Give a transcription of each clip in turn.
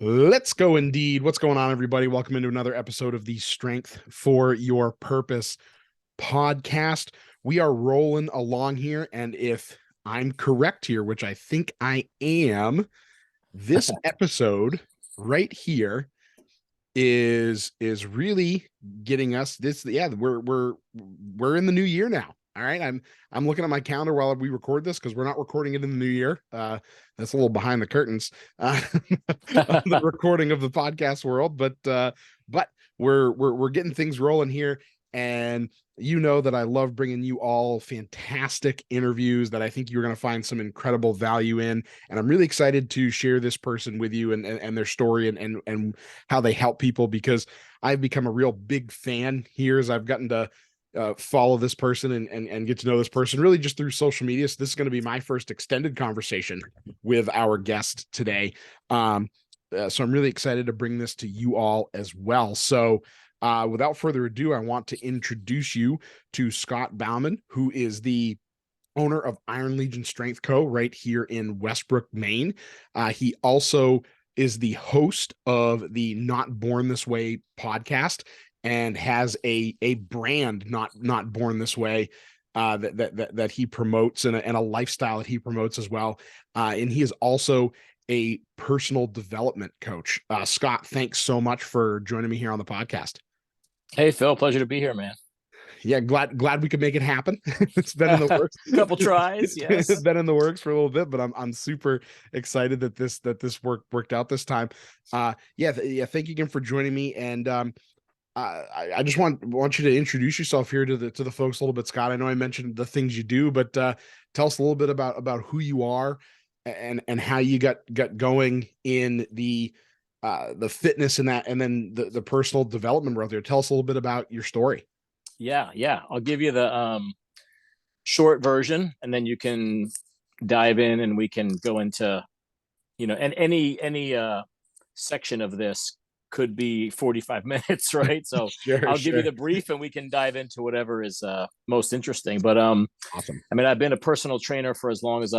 Let's go indeed. What's going on, everybody? Welcome into another episode of the Strength for Your Purpose podcast. We are rolling along here, and if I'm correct here, which I think I am, this episode right here is really getting us this. Yeah, we're in the new year now. All right, I'm looking at my calendar while we record this because we're not recording it in the new year. That's a little behind the curtains of the recording of the podcast world, but we're getting things rolling here, and you know that I love bringing you all fantastic interviews that I think you're going to find some incredible value in, and I'm really excited to share this person with you and their story and how they help people, because I've become a real big fan here as I've gotten to follow this person and get to know this person really just through social media. So this is going to be my first extended conversation with our guest today. So I'm really excited to bring this to you all as well. So without further ado, I want to introduce you to Scott Baumann, who is the owner of Iron Legion Strength Co. right here in Westbrook, Maine. He also is the host of the Not Born This Way podcast and has a brand not born this way that he promotes, and a lifestyle that he promotes as well. And he is also a personal development coach. Scott, thanks so much for joining me here on the podcast. Hey, Phil, pleasure to be here, man. Yeah, glad we could make it happen. It's been in the works. Couple tries, yes. It's been in the works for a little bit, but I'm super excited that this worked out this time. Yeah, thank you again for joining me. And I just want you to introduce yourself here to the folks a little bit, Scott. I know I mentioned the things you do, but tell us a little bit about who you are and how you got going in the fitness and that, and then the personal development world there. Tell us a little bit about your story. Yeah. I'll give you the short version, and then you can dive in, and we can go into, and any section of this could be 45 minutes, right? So I'll give you the brief, and we can dive into whatever is most interesting. But Awesome. I mean, I've been a personal trainer for as long as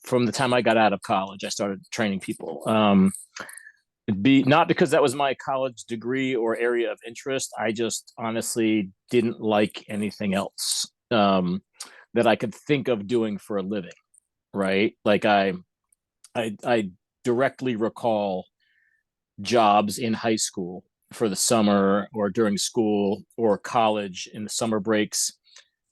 from the time I got out of college. I started training people. Not because that was my college degree or area of interest. I just honestly didn't like anything else that I could think of doing for a living, right? Like I directly recall jobs in high school for the summer or during school or college in the summer breaks.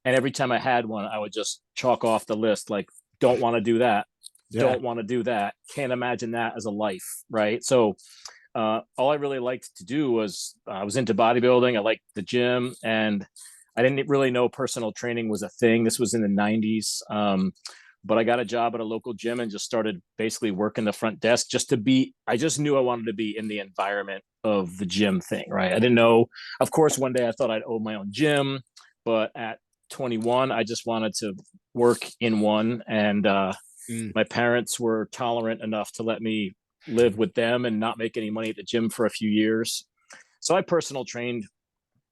And every time I had one, I would just chalk off the list, like, don't want to do that. Don't want to do that. Can't imagine that as a life, right? So all I really liked to do was I was into bodybuilding. I liked the gym, and I didn't really know personal training was a thing. This was in the 90s. But I got a job at a local gym and just started basically working the front desk I just knew I wanted to be in the environment of the gym thing, right? I didn't know. Of course, one day I thought I'd own my own gym, but at 21, I just wanted to work in one. And my parents were tolerant enough to let me live with them and not make any money at the gym for a few years. So I personal trained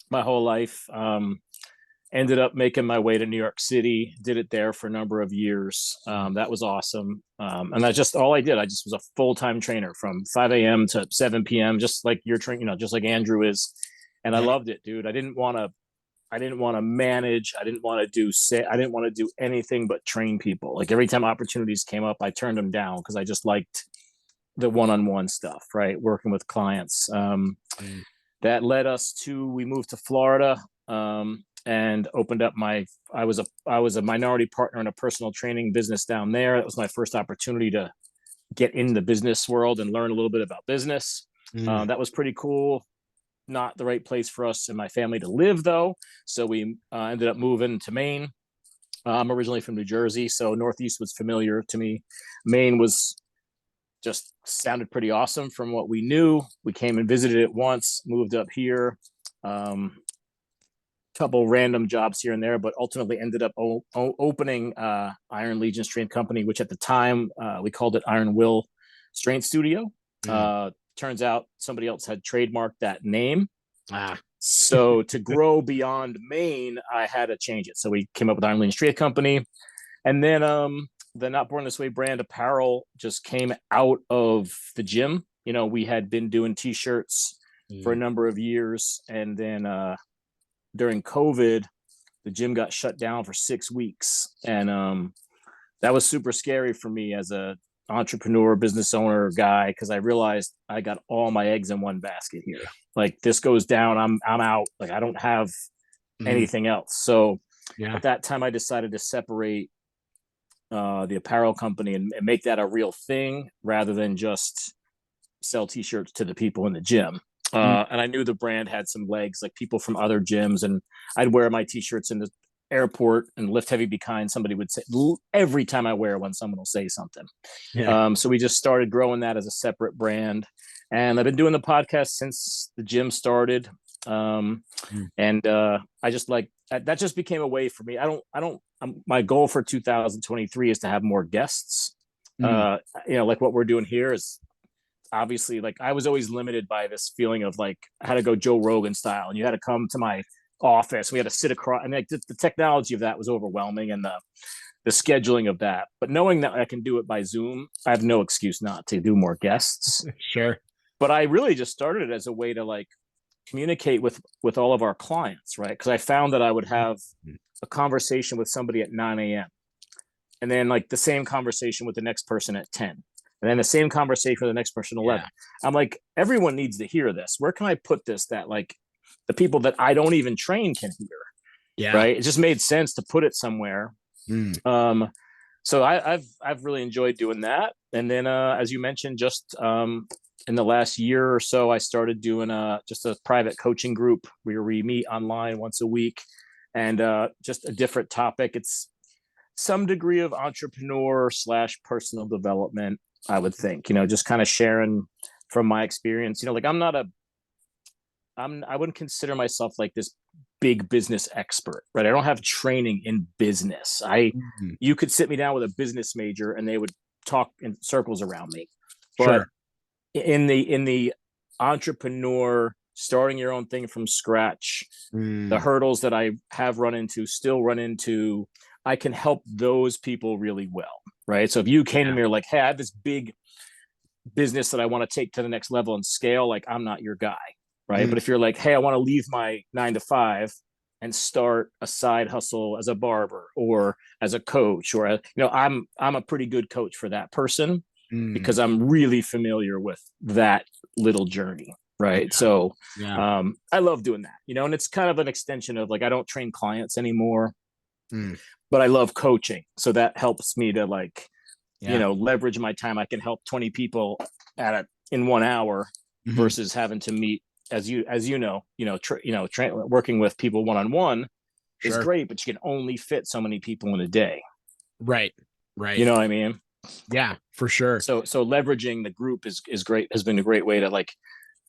my whole life. Ended up making my way to New York City, did it there for a number of years. That was awesome. And that's just all I did. I just was a full-time trainer from 5 a.m. to 7 p.m., just like you're training, just like Andrew is. And I loved it, dude. I didn't want to manage. I didn't want to do anything but train people. Like every time opportunities came up, I turned them down because I just liked the one-on-one stuff, right? Working with clients. That led us we moved to Florida and opened up I was a minority partner in a personal training business down there. That was my first opportunity to get in the business world and learn a little bit about business. That was pretty cool. Not the right place for us and my family to live, though. So we ended up moving to Maine. I'm originally from New Jersey, so Northeast was familiar to me. Maine just sounded pretty awesome from what we knew. We came and visited it once, moved up here, couple random jobs here and there, but ultimately ended up opening Iron Legion Strength Company, which at the time we called it Iron Will Strength Studio. Turns out somebody else had trademarked that name. So to grow beyond Maine, I had to change it. So we came up with Iron Legion Strength Company. And then the Not Born This Way brand apparel just came out of the gym. We had been doing t-shirts for a number of years. And then during COVID, the gym got shut down for 6 weeks. And that was super scary for me as a entrepreneur, business owner guy, because I realized I got all my eggs in one basket here. Like, this goes down, I'm out. Like, I don't have anything else. So at that time, I decided to separate the apparel company and make that a real thing rather than just sell t-shirts to the people in the gym. And I knew the brand had some legs, like people from other gyms, and I'd wear my t-shirts in the airport and lift heavy, be kind. Somebody would say every time I wear one, someone will say something. So we just started growing that as a separate brand, and I've been doing the podcast since the gym started. And I just like that just became a way for me. My goal for 2023 is to have more guests. Like what we're doing here is obviously, like, I was always limited by this feeling of like I had to go Joe Rogan style, and you had to come to my office. We had to sit across, and like the technology of that was overwhelming, and the scheduling of that. But knowing that I can do it by Zoom, I have no excuse not to do more guests. Sure. But I really just started it as a way to like communicate with all of our clients, right? Because I found that I would have a conversation with somebody at 9 a.m. and then like the same conversation with the next person at 10. And then the same conversation with the next person at 11. I'm like, everyone needs to hear this. Where can I put this that like the people that I don't even train can hear? Right. It just made sense to put it somewhere. So I've really enjoyed doing that. And then as you mentioned, just in the last year or so, I started doing just a private coaching group where we meet online once a week, and just a different topic. It's some degree of entrepreneur / personal development, I would think, just kind of sharing from my experience. Like I wouldn't consider myself like this big business expert, right? I don't have training in business. You could sit me down with a business major and they would talk in circles around me. But in the entrepreneur, starting your own thing from scratch, the hurdles that I have still run into, I can help those people really well, right? So if you came to me, you're like, hey, I have this big business that I want to take to the next level and scale, like, I'm not your guy, right? But if you're like, hey, I want to leave my 9 to 5 and start a side hustle as a barber or as a coach, or I'm a pretty good coach for that person because I'm really familiar with that little journey, right? So I love doing that, and it's kind of an extension of like, I don't train clients anymore, but I love coaching. So that helps me to like, leverage my time. I can help 20 people in 1 hour versus having to meet, working with people one-on-one is great, but you can only fit so many people in a day. Right. You know what I mean? Yeah, for sure. So leveraging the group is great, has been a great way to like,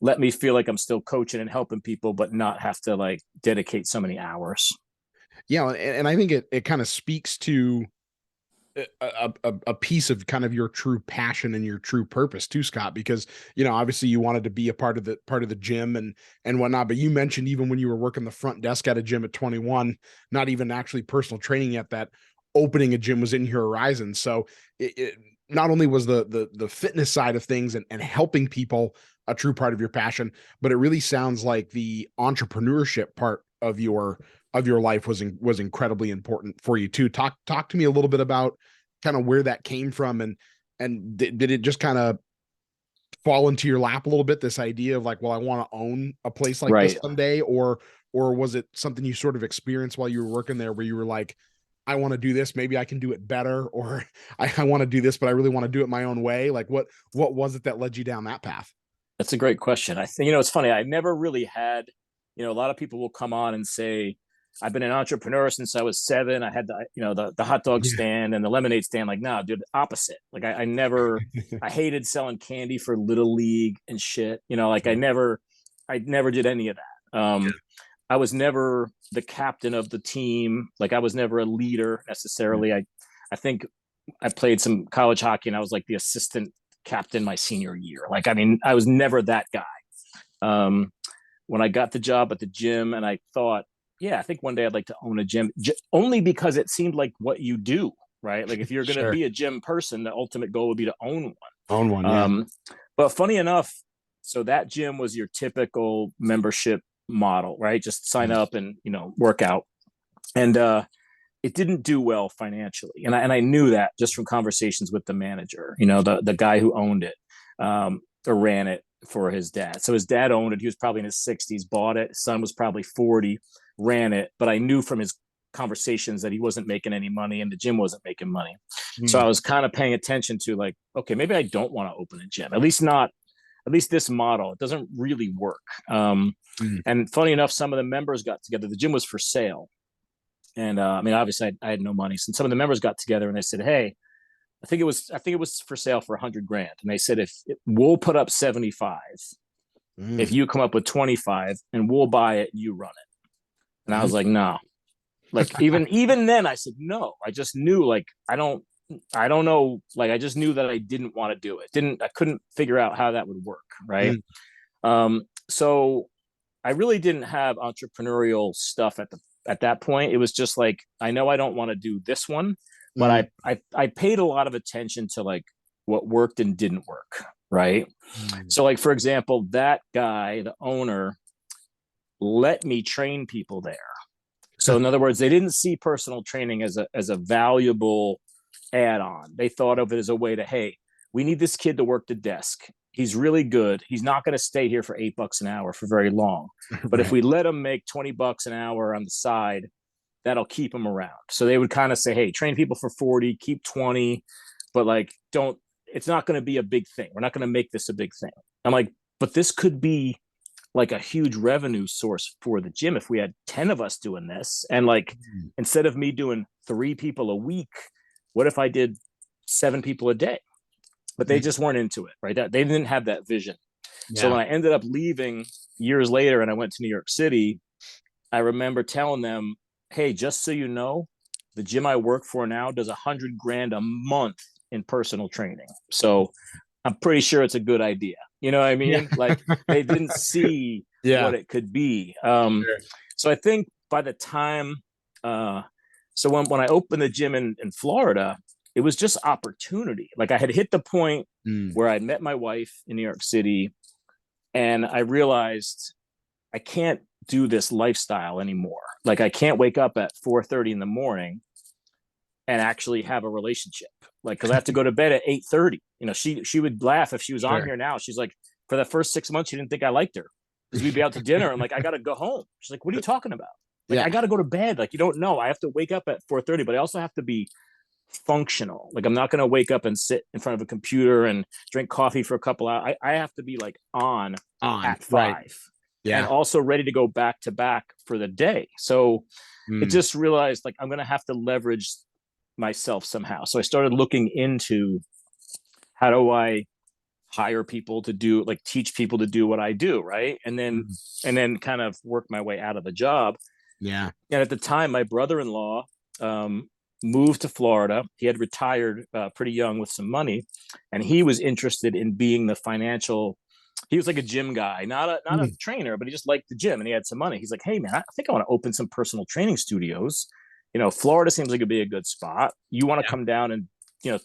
let me feel like I'm still coaching and helping people, but not have to like dedicate so many hours. Yeah. And I think it kind of speaks to a piece of kind of your true passion and your true purpose too, Scott, because, obviously you wanted to be a part of the gym and whatnot, but you mentioned even when you were working the front desk at a gym at 21, not even actually personal training yet, that opening a gym was in your horizon. So it not only was the fitness side of things and helping people a true part of your passion, but it really sounds like the entrepreneurship part of your life was incredibly important for you too. Talk to me a little bit about kind of where that came from, and did it just kind of fall into your lap a little bit, this idea of like, well, I want to own a place like this someday, or was it something you sort of experienced while you were working there where you were like, I want to do this, maybe I can do it better, or I want to do this, but I really want to do it my own way? Like what was it that led you down that path? That's a great question. I think, it's funny. I never really had, a lot of people will come on and say, I've been an entrepreneur since I was 7. I had the hot dog stand and the lemonade stand. Like, no, dude, opposite. Like I never, I hated selling candy for Little League and shit. Like I never did any of that. I was never the captain of the team. Like I was never a leader necessarily. I think I played some college hockey and I was like the assistant captain my senior year. Like, I mean, I was never that guy. When I got the job at the gym, and I thought, I think one day I'd like to own a gym, only because it seemed like what you do, right? Like if you're going to Sure. be a gym person, the ultimate goal would be to own one. Own one. Yeah. But funny enough, so that gym was your typical membership model, right? Just sign up and, work out. And it didn't do well financially. And I knew that just from conversations with the manager, the guy who owned it, or ran it for his dad. So his dad owned it. He was probably in his 60s, bought it. His son was probably 40, ran it. But I knew from his conversations that he wasn't making any money and the gym wasn't making money. So I was kind of paying attention to like, okay, maybe I don't want to open a gym, at least this model. It doesn't really work. And funny enough, some of the members got together. The gym was for sale. And obviously I had no money. So some of the members got together and they said, hey, I think it was for sale for $100,000. And they said, if we'll put up 75, if you come up with 25 and we'll buy it, you run it. And I was like, no, like even then I said, no, I just knew like, I don't know. Like, I just knew that I didn't want to do it. I couldn't figure out how that would work. Right. So I really didn't have entrepreneurial stuff at that point. It was just like, I know I don't want to do this one, but I paid a lot of attention to like what worked and didn't work. Right. So like, for example, that guy, the owner, let me train people there. So in other words, they didn't see personal training as a valuable add-on. They thought of it as a way to, hey, we need this kid to work the desk. He's really good. He's not going to stay here for $8 an hour for very long. But if we let him make $20 an hour on the side, that'll keep him around. So they would kind of say, hey, train people for 40, keep 20, but like, it's not going to be a big thing. We're not going to make this a big thing. I'm like, but this could be like a huge revenue source for the gym if we had 10 of us doing this. And like, instead of me doing 3 people a week, what if I did 7 people a day? But they just weren't into it, right? They didn't have that vision. Yeah. So when I ended up leaving years later and I went to New York City, I remember telling them, hey, just so you know, the gym I work for now does $100,000 a month in personal training. So I'm pretty sure it's a good idea. You know what I mean? Yeah. Like they didn't see what it could be. So I think by the time, so when I opened the gym in Florida, it was just opportunity. Like I had hit the point where I'd met my wife in New York City and I realized I can't do this lifestyle anymore. Like I can't wake up at 4:30 in the morning and actually have a relationship. Like, cause I have to go to bed at 8:30. She would laugh if she was on here now. She's like, for the first 6 months, she didn't think I liked her because we'd be out to dinner. I'm like, I got to go home. She's like, what are you talking about? Like, I got to go to bed. Like, you don't know. I have to wake up at 4:30, but I also have to be functional. Like, I'm not going to wake up and sit in front of a computer and drink coffee for a couple hours. I have to be like on at 5. Right. Yeah. And also ready to go back to back for the day. So it just realized like, I'm going to have to leverage myself somehow. So I started looking into how do I hire people to do, like teach people to do what I do. Right. And then kind of work my way out of the job. Yeah. And at the time, my brother-in-law moved to Florida. He had retired pretty young with some money, and he was interested in being the financial. He was like a gym guy, not a trainer, but he just liked the gym and he had some money. He's like, hey man, I think I want to open some personal training studios. Florida seems like it'd be a good spot. You want to come down and,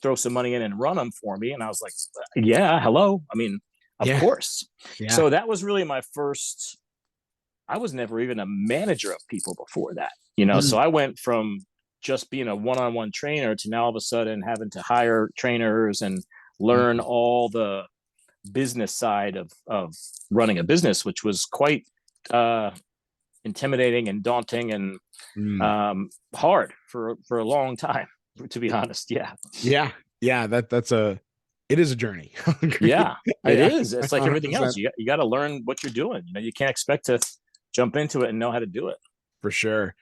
throw some money in and run them for me? And I was like, yeah, hello. I mean, of course. Yeah. So that was really my first, I was never even a manager of people before that, So I went from just being a one-on-one trainer to now all of a sudden having to hire trainers and learn all the business side of running a business, which was quite intimidating and daunting and hard for a long time, to be honest. Yeah. It is a journey. Yeah, it is. It's like everything 100%. Else. You got to learn what you're doing. You can't expect to jump into it and know how to do it. For sure.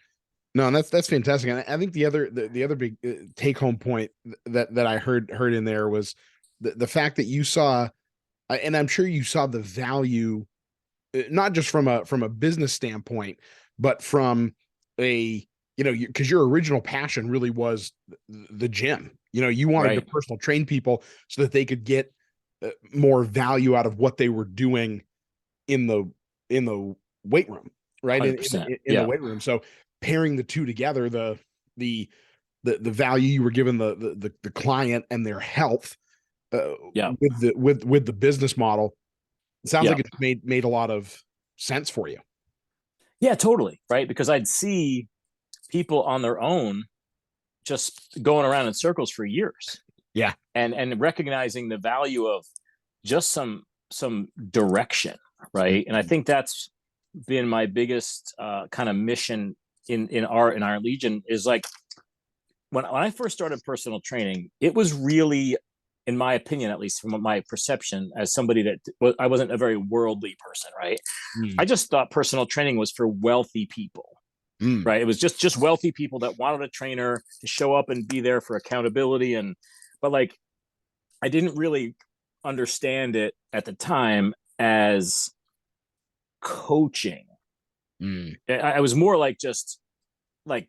No, and that's fantastic. And I think the other big take home point that I heard in there was the fact that you saw, and I'm sure you saw the value, not just from a business standpoint, but from a, because your original passion really was the gym. You wanted to personal train people so that they could get more value out of what they were doing in the weight room, right? In the weight room. So pairing the two together, the the value you were giving the client and their health Yeah. with the business model. It sounds Yeah. like it made a lot of sense for you. Yeah, totally. Right. Because I'd see people on their own just going around in circles for years. Yeah. And recognizing the value of just some direction. Right. And I think that's been my biggest kind of mission in our Legion is like when I first started personal training, it was really, in my opinion, at least from my perception as somebody that I wasn't a very worldly person, right? I just thought personal training was for wealthy people, right? It was just wealthy people that wanted a trainer to show up and be there for accountability. But like, I didn't really understand it at the time as coaching. I was more like just like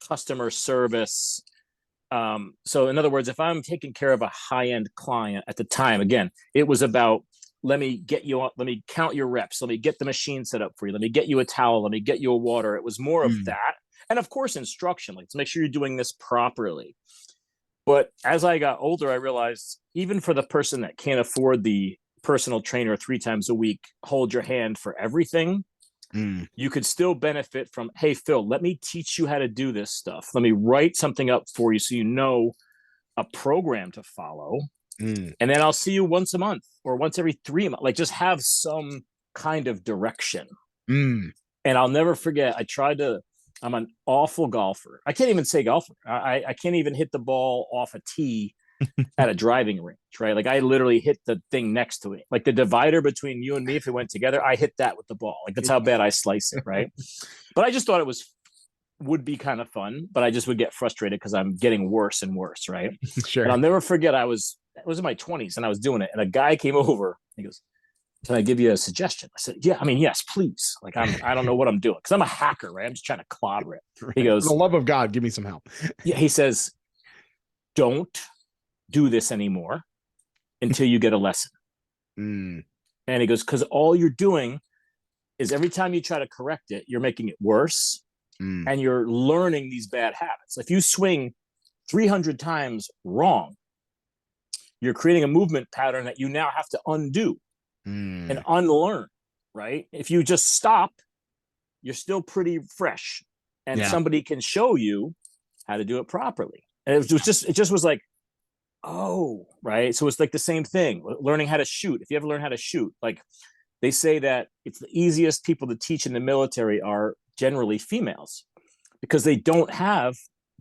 customer service. So in other words, if I'm taking care of a high-end client at the time, again, it was about, let me count your reps. Let me get the machine set up for you. Let me get you a towel. Let me get you a water. It was more of that. And of course, instruction, like to make sure you're doing this properly. But as I got older, I realized even for the person that can't afford the personal trainer 3 times a week, hold your hand for everything, you could still benefit from, hey, Phil, let me teach you how to do this stuff. Let me write something up for you so you know a program to follow. And then I'll see you once a month or once every 3 months. Like just have some kind of direction. And I'll never forget, I'm an awful golfer. I can't even say golfer. I can't even hit the ball off a tee at a driving range, right? Like I literally hit the thing next to it. Like the divider between you and me, if it went together, I hit that with the ball. Like that's how bad I slice it, right? But I just thought it would be kind of fun, but I just would get frustrated because I'm getting worse and worse, right? Sure. And I'll never forget, I was in my 20s and I was doing it, and a guy came over. He goes, "Can I give you a suggestion?" I said, "Yeah, I mean, yes, please." Like I don't know what I'm doing because I'm a hacker, right? I'm just trying to clobber it. Right. He goes, "For the love of God, give me some help." Yeah, he says, "Don't do this anymore until you get a lesson." And he goes, because all you're doing is every time you try to correct it, you're making it worse and you're learning these bad habits. If you swing 300 times wrong, you're creating a movement pattern that you now have to undo and unlearn, right? If you just stop, you're still pretty fresh and somebody can show you how to do it properly. And it just was like, oh, right. So it's like the same thing, learning how to shoot. If you ever learn how to shoot, like they say that it's the easiest people to teach in the military are generally females because they don't have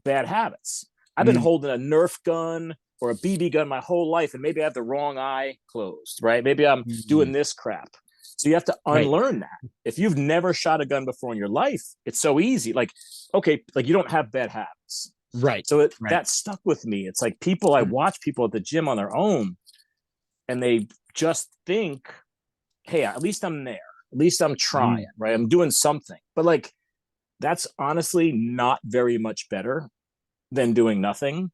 bad habits. I've been holding a Nerf gun or a BB gun my whole life, and maybe I have the wrong eye closed, right? Maybe I'm doing this crap. So you have to unlearn that. If you've never shot a gun before in your life, it's so easy. Like, okay, like you don't have bad habits. Right. So that stuck with me. It's like I watch people at the gym on their own and they just think, hey, at least I'm there. At least I'm trying, right? I'm doing something. But like, that's honestly not very much better than doing nothing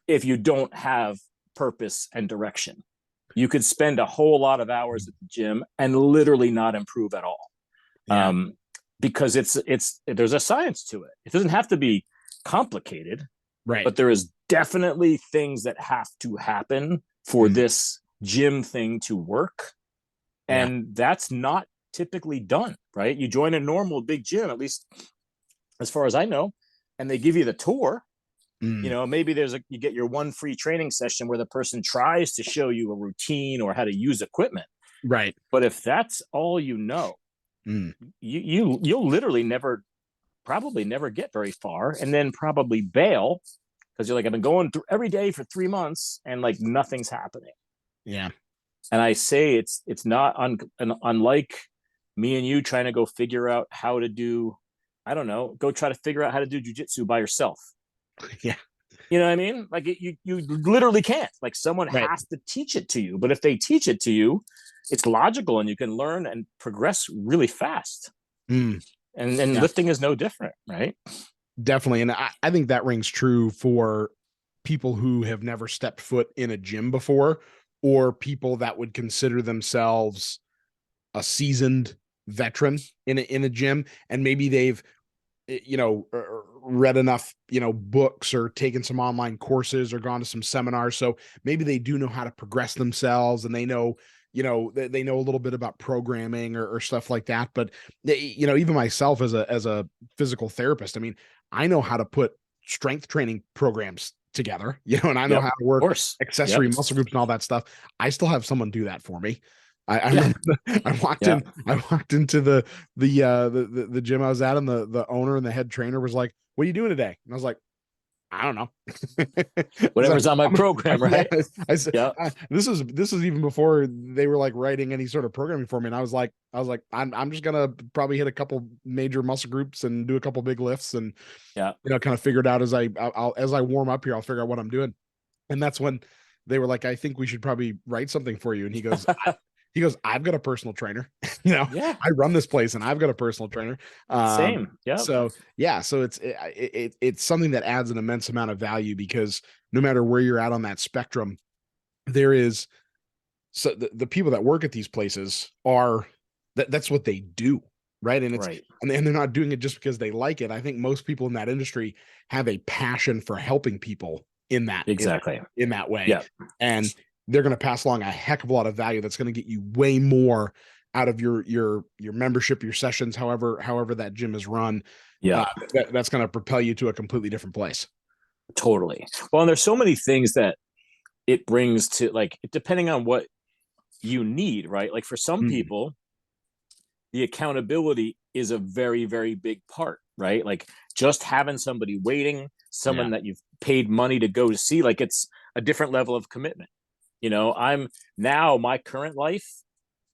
if you don't have purpose and direction. You could spend a whole lot of hours at the gym and literally not improve at all. Because there's a science to it. It doesn't have to be complicated, right? But there is definitely things that have to happen for this gym thing to work. And that's not typically done, right? You join a normal big gym, at least as far as I know, and they give you the tour. You know, maybe you get your one free training session where the person tries to show you a routine or how to use equipment. Right. But if that's all you know, you'll literally probably never get very far, and then probably bail because you're like, I've been going through every day for 3 months and like nothing's happening. Yeah. And I say it's not unlike me and you trying to go figure out how to do, I don't know, go try to figure out how to do jujitsu by yourself. Yeah. You know what I mean? Like you literally can't. Like someone has to teach it to you. But if they teach it to you, it's logical and you can learn and progress really fast. And lifting is no different, right? Definitely. And I think that rings true for people who have never stepped foot in a gym before, or people that would consider themselves a seasoned veteran in a gym. And maybe they've, read enough, books or taken some online courses or gone to some seminars. So maybe they do know how to progress themselves, and they know, they know a little bit about programming or stuff like that. But even myself as a physical therapist, I mean, I know how to put strength training programs together, and I know how to work accessory muscle groups and all that stuff. I still have someone do that for me. I remember I walked into the gym I was at, and the owner and the head trainer was like, "What are you doing today?" And I was like, "I don't know." Whatever's on my program, right? I said, this is even before they were like writing any sort of programming for me. And I was like, I'm just gonna probably hit a couple major muscle groups and do a couple big lifts, and kind of figure it out as I warm up here. I'll figure out what I'm doing. And that's when they were like, "I think we should probably write something for you." And he goes, "I've got a personal trainer. I run this place, and I've got a personal trainer." Same. Yeah. So it's something that adds an immense amount of value, because no matter where you're at on that spectrum, there is, so the people that work at these places are, that's what they do. Right. And and they're not doing it just because they like it. I think most people in that industry have a passion for helping people in that, in that way. Yeah. And they're going to pass along a heck of a lot of value that's going to get you way more out of your membership, your sessions, however that gym is run. Yeah. That's going to propel you to a completely different place. Totally. Well, and there's so many things that it brings to, like, depending on what you need, right? Like for some people, the accountability is a very, very big part, right? Like just having somebody waiting, someone that you've paid money to go to see, like it's a different level of commitment. I'm now, my current life,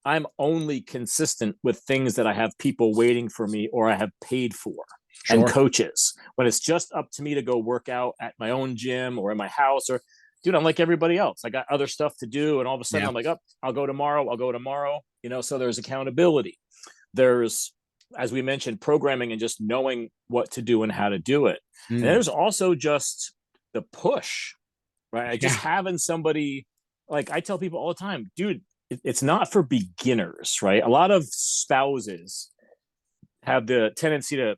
I'm only consistent with things that I have people waiting for me or I have paid for. And coaches. When it's just up to me to go work out at my own gym or in my house, or dude, I'm like everybody else. I got other stuff to do. And all of a sudden I'm like, I'll go tomorrow. So there's accountability. There's, as we mentioned, programming and just knowing what to do and how to do it. And there's also just the push, right? Just having somebody, like I tell people all the time, dude, it's not for beginners, right? A lot of spouses have the tendency to,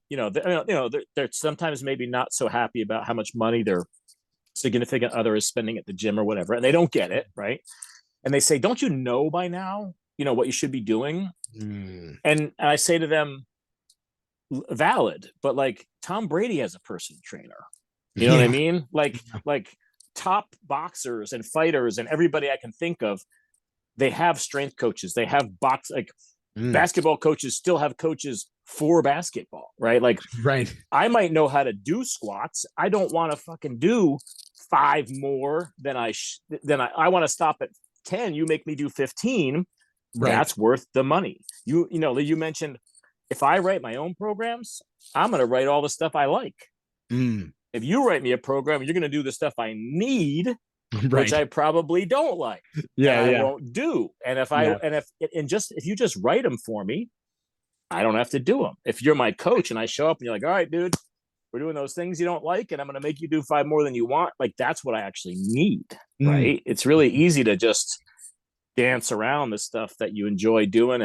they're sometimes maybe not so happy about how much money their significant other is spending at the gym or whatever, and they don't get it, right? And they say, "Don't you know by now, what you should be doing?" And I say to them, valid, but like Tom Brady has a personal trainer. You know what I mean? Like top boxers and fighters and everybody I can think of, they have strength coaches. They have basketball coaches still have coaches for basketball, right? Like, I might know how to do squats. I don't want to fucking do 5 more than I want to stop at 10. You make me do 15. That's worth the money. You mentioned, if I write my own programs, I'm going to write all the stuff I like. If you write me a program, you're going to do the stuff I need, which I probably don't like. I won't do. And if you just write them for me, I don't have to do them. If you're my coach and I show up and you're like, "All right, dude, we're doing those things you don't like, and I'm going to make you do 5 more than you want," like that's what I actually need, right? It's really easy to just dance around the stuff that you enjoy doing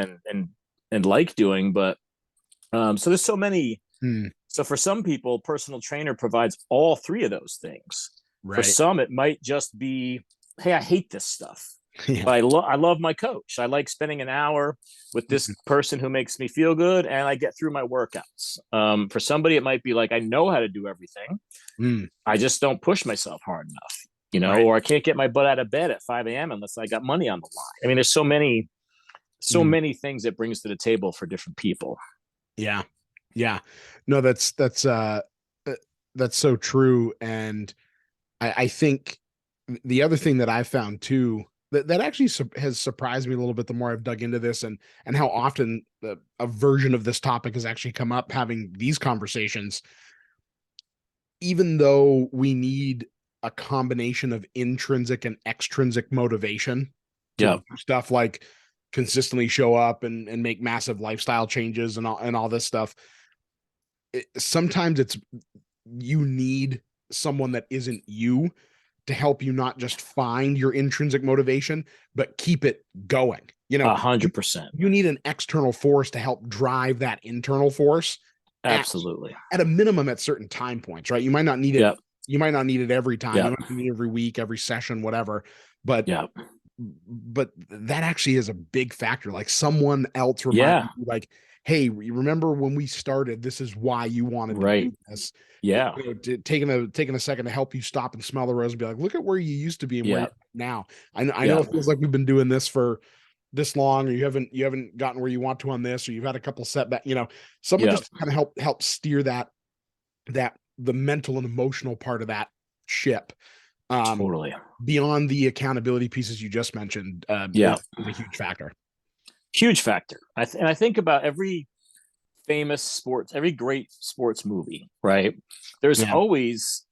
and like doing. But so there's so many. So for some people, personal trainer provides all 3 of those things. For some, it might just be, "Hey, I hate this stuff. But I love my coach. I like spending an hour with this person who makes me feel good, and I get through my workouts." For somebody, it might be like, "I know how to do everything. I just don't push myself hard enough, or I can't get my butt out of bed at 5 a.m. unless I got money on the line." I mean, there's so many things it brings to the table for different people. Yeah. No, that's so true. And I think the other thing that I found too, that actually has surprised me a little bit the more I've dug into this, and how often a version of this topic has actually come up having these conversations. Even though we need a combination of intrinsic and extrinsic motivation to do stuff like consistently show up and make massive lifestyle changes and all this stuff, sometimes you need someone that isn't you to help you not just find your intrinsic motivation, but keep it going. 100%. You need an external force to help drive that internal force. Absolutely. At a minimum at certain time points, right? You might not need it. Yep. You might not need it every time. You Yep. might need it every week, every session, whatever. But Yep. that actually is a big factor. Like someone else Yeah. reminding you, like, hey, you remember when we started, this is why you wanted to Right. do this. Yeah. You know, taking a second to help you stop and smell the rose and be like, look at where you used to be and where you're Yeah. at now. I know Yeah. it feels like we've been doing this for this long, or you haven't gotten where you want to on this, or you've had a couple setbacks, you know, someone Yeah. just kind of help steer that the mental and emotional part of that ship. Totally. Beyond the accountability pieces you just mentioned, Yeah. is a huge factor. Huge factor. And I think about every famous sports, every great sports movie, right? There's Yeah. always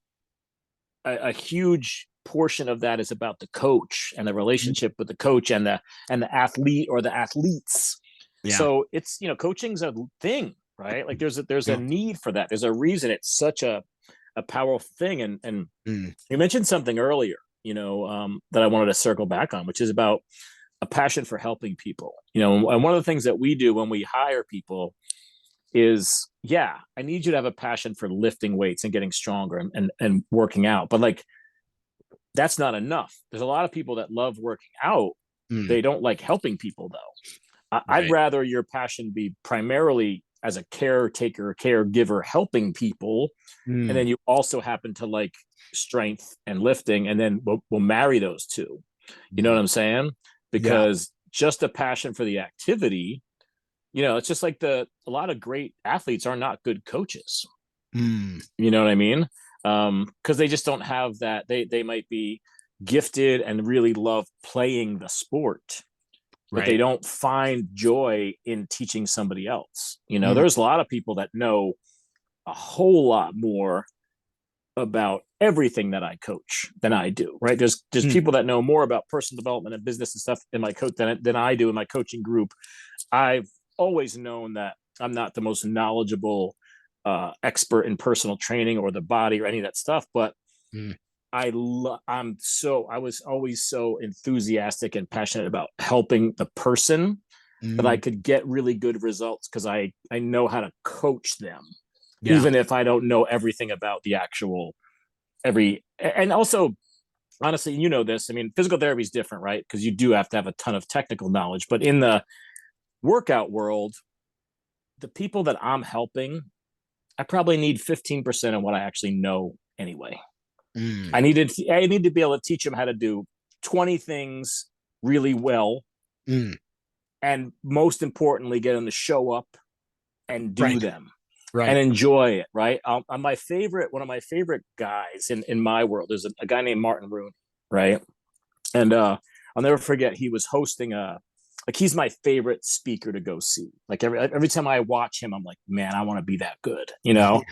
a huge portion of that is about the coach and the relationship with the coach and the athlete or the athletes. Yeah. So it's, you know, coaching's a thing, right? Like there's a need for that. There's a reason it's such a powerful thing. And you mentioned something earlier, you know, that I wanted to circle back on, which is about a passion for helping people. You know, and one of the things that we do when we hire people is, yeah, I need you to have a passion for lifting weights and getting stronger and working out. But like, that's not enough. There's a lot of people that love working out. They don't like helping people though. I'd rather your passion be primarily as a caretaker, caregiver, helping people. And then you also happen to like strength and lifting, and then we'll marry those two. You know what I'm saying? Because just a passion for the activity, you know, it's just like a lot of great athletes are not good coaches. You know what I mean? Because they just don't have that. They might be gifted and really love playing the sport, but they don't find joy in teaching somebody else. You know, there's a lot of people that know a whole lot more about everything that I coach than I do, right? There's people that know more about personal development and business and stuff in my coach than I do in my coaching group. I've always known that I'm not the most knowledgeable expert in personal training or the body or any of that stuff, but I was always so enthusiastic and passionate about helping the person that I could get really good results because I know how to coach them. Yeah. Even if I don't know everything about the actual and also, honestly, you know this, I mean, physical therapy is different, right? Because you do have to have a ton of technical knowledge, but in the workout world, the people that I'm helping, I probably need 15% of what I actually know anyway. I need to be able to teach them how to do 20 things really well. And most importantly, get them to show up and do them. And enjoy it, right? One of my favorite guys in my world is a guy named Martin Rooney, right? And I'll never forget, he was hosting he's my favorite speaker to go see. Like every time I watch him, I'm like, man, I want to be that good, you know?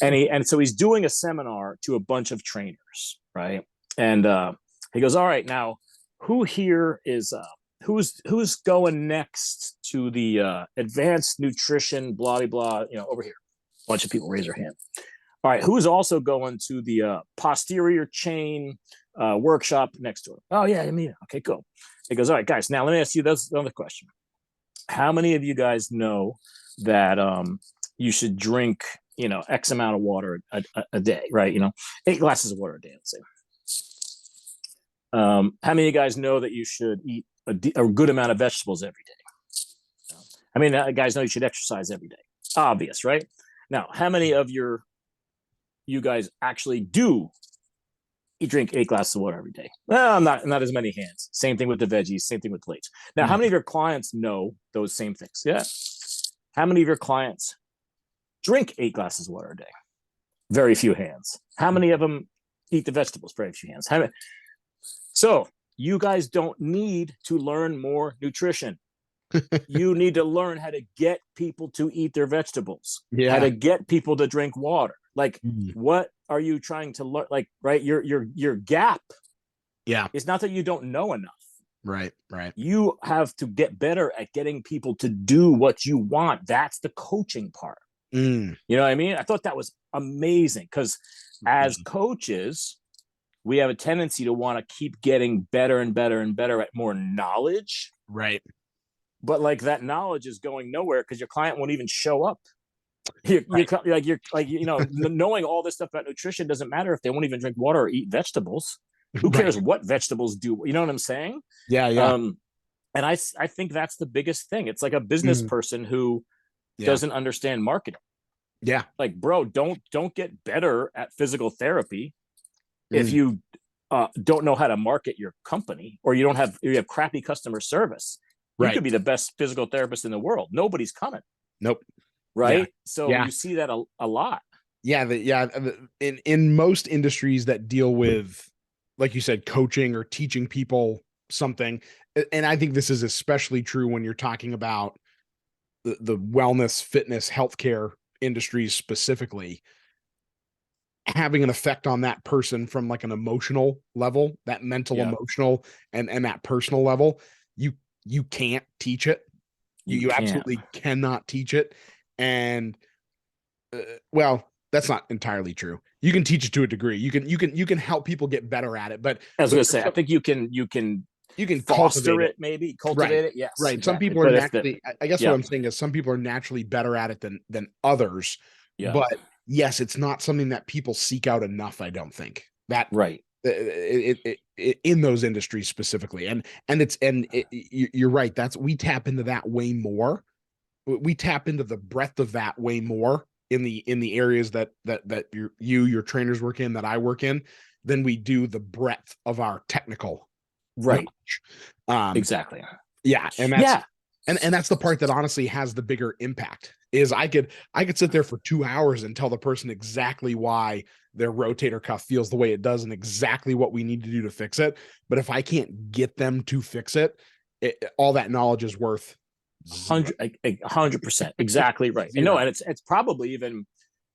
and so he's doing a seminar to a bunch of trainers, right? And he goes, all right, now who here is who's going next to the advanced nutrition, blah, blah, you know, over here. A bunch of people raise their hand. All right, who's also going to the posterior chain workshop next to it? Oh, yeah, me. Okay, cool. He goes, all right, guys, now let me ask you this other question. How many of you guys know that you should drink, you know, X amount of water a day, right? You know, 8 glasses of water a day, let's say. How many of you guys know that you should eat a good amount of vegetables every day? I mean, guys know you should exercise every day. Obvious, right? Now, how many of you guys actually do drink 8 glasses of water every day? Well, not as many hands. Same thing with the veggies. Same thing with plates. Now, how many of your clients know those same things? Yeah. How many of your clients drink 8 glasses of water a day? Very few hands. How many of them eat the vegetables? Very few hands. So you guys don't need to learn more nutrition. You need to learn how to get people to eat their vegetables, how to get people to drink water. Like, what are you trying to learn? Like, right, your gap is not that you don't know enough. Right. You have to get better at getting people to do what you want. That's the coaching part. You know what I mean? I thought that was amazing because as coaches, we have a tendency to want to keep getting better and better and better at more knowledge. Right. But like that knowledge is going nowhere because your client won't even show up. Knowing all this stuff about nutrition doesn't matter if they won't even drink water or eat vegetables. Who Right. cares what vegetables do? You know what I'm saying? Yeah. And I think that's the biggest thing. It's like a business Mm, person who yeah. doesn't understand marketing. Yeah. Like, bro, don't get better at physical therapy if Mm, you don't know how to market your company, or you have crappy customer service. You right. could be the best physical therapist in the world. Nobody's coming, Nope. Yeah. right? So Yeah. you see that a lot. In most industries that deal with, like you said, coaching or teaching people something, and I think this is especially true when you're talking about the wellness, fitness, healthcare industries specifically, having an effect on that person from like an emotional level, that mental, Yeah, emotional, and that personal level, you can't teach it. you You can't. absolutely cannot teach it. And well, that's not entirely true. You can teach it to a degree. You can help people get better at it, I was but going to say, I think you can foster cultivate it. it, maybe Right. cultivate it. Yes, Right. Some exactly. people are But if the naturally, I guess what yeah, I'm saying is some people are naturally better at it than others. yeah, But yes, it's not something that people seek out enough, I don't think. That right, in those industries specifically. You're right. We tap into that way more. We tap into the breadth of that way more in the areas that your trainers work in, that I work in, than we do the breadth of our technical right, knowledge. Um, exactly. yeah, Yeah, and that's the part that honestly has the bigger impact. Is I could sit there for 2 hours and tell the person exactly why their rotator cuff feels the way it does and exactly what we need to do to fix it. But if I can't get them to fix it, all that knowledge is worth zero. 100%, exactly right. And no, Zero. and it's probably even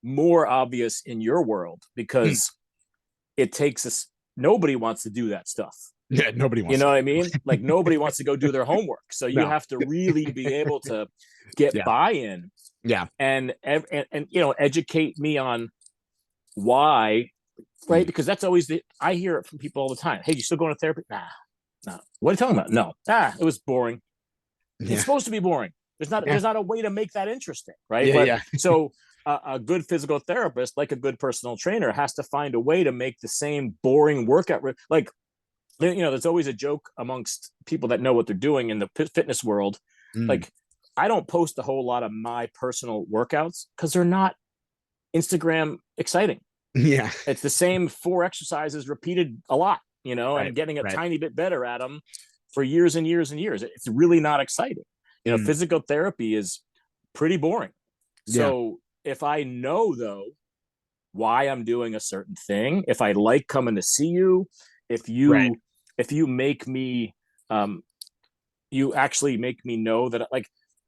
more obvious in your world Mm. because it takes us. Nobody wants to do that stuff. Yeah, nobody You wants know to. what I mean? Like nobody wants to go do their homework. So you No. have to really be able to get Yeah. buy-in Yeah. and educate me on why, right? Mm. Because that's always I hear it from people all the time. Hey, you still going to therapy? Nah, no. What are you talking about? No. It was boring. It's Yeah. supposed to be boring. Yeah. There's not a way to make that interesting, right? Yeah. But Yeah. so a good physical therapist, like a good personal trainer, has to find a way to make the same boring workout. Like, there's always a joke amongst people that know what they're doing in the fitness world. Mm. Like, I don't post a whole lot of my personal workouts because they're not Instagram exciting. Yeah. It's the same 4 exercises repeated a lot, Right. and getting a Right. tiny bit better at them for years and years and years. It's really not exciting. Mm. Physical therapy is pretty boring. Yeah. So if I know, though, why I'm doing a certain thing, if I like coming to see you, if Right. you if you make me you actually make me know that, like,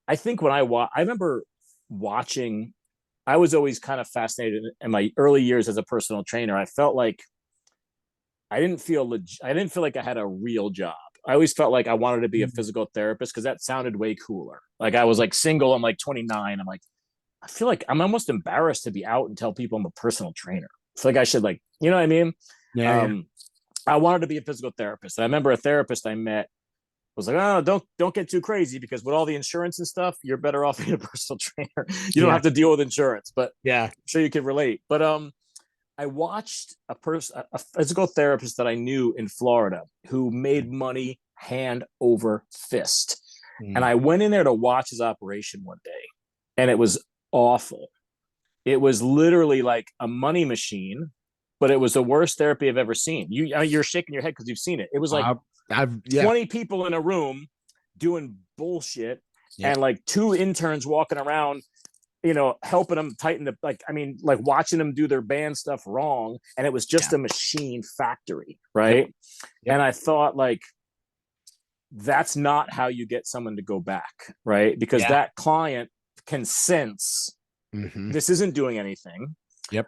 I think when I remember watching, I was always kind of fascinated in my early years as a personal trainer. I felt like I didn't feel like I had a real job. I always felt like I wanted to be a Mm. physical therapist because that sounded way cooler. Like I was like single, I'm like 29. I'm like, I feel like I'm almost embarrassed to be out and tell people I'm a personal trainer. I feel like I should, like, you know what I mean? Yeah. Yeah. Um, I wanted to be a physical therapist. And I remember a therapist I met was like, oh, don't get too crazy because with all the insurance and stuff, you're better off being a personal trainer. You don't Yeah. have to deal with insurance, but Yeah. I'm sure you can relate. But I watched a physical therapist that I knew in Florida who made money hand over fist. And Mm. I went in there to watch his operation one day, and it was awful. It was literally like a money machine, but it was the worst therapy I've ever seen. You're shaking your head because you've seen it. It was like Yeah. 20 people in a room doing bullshit, Yep. and like two interns walking around, helping them tighten like watching them do their band stuff wrong. And it was just Yeah. a machine factory. Yep. Right. Yep. And I thought, like, that's not how you get someone to go back. Right. Because Yeah. that client can sense Mm-hmm. this isn't doing anything. Yep.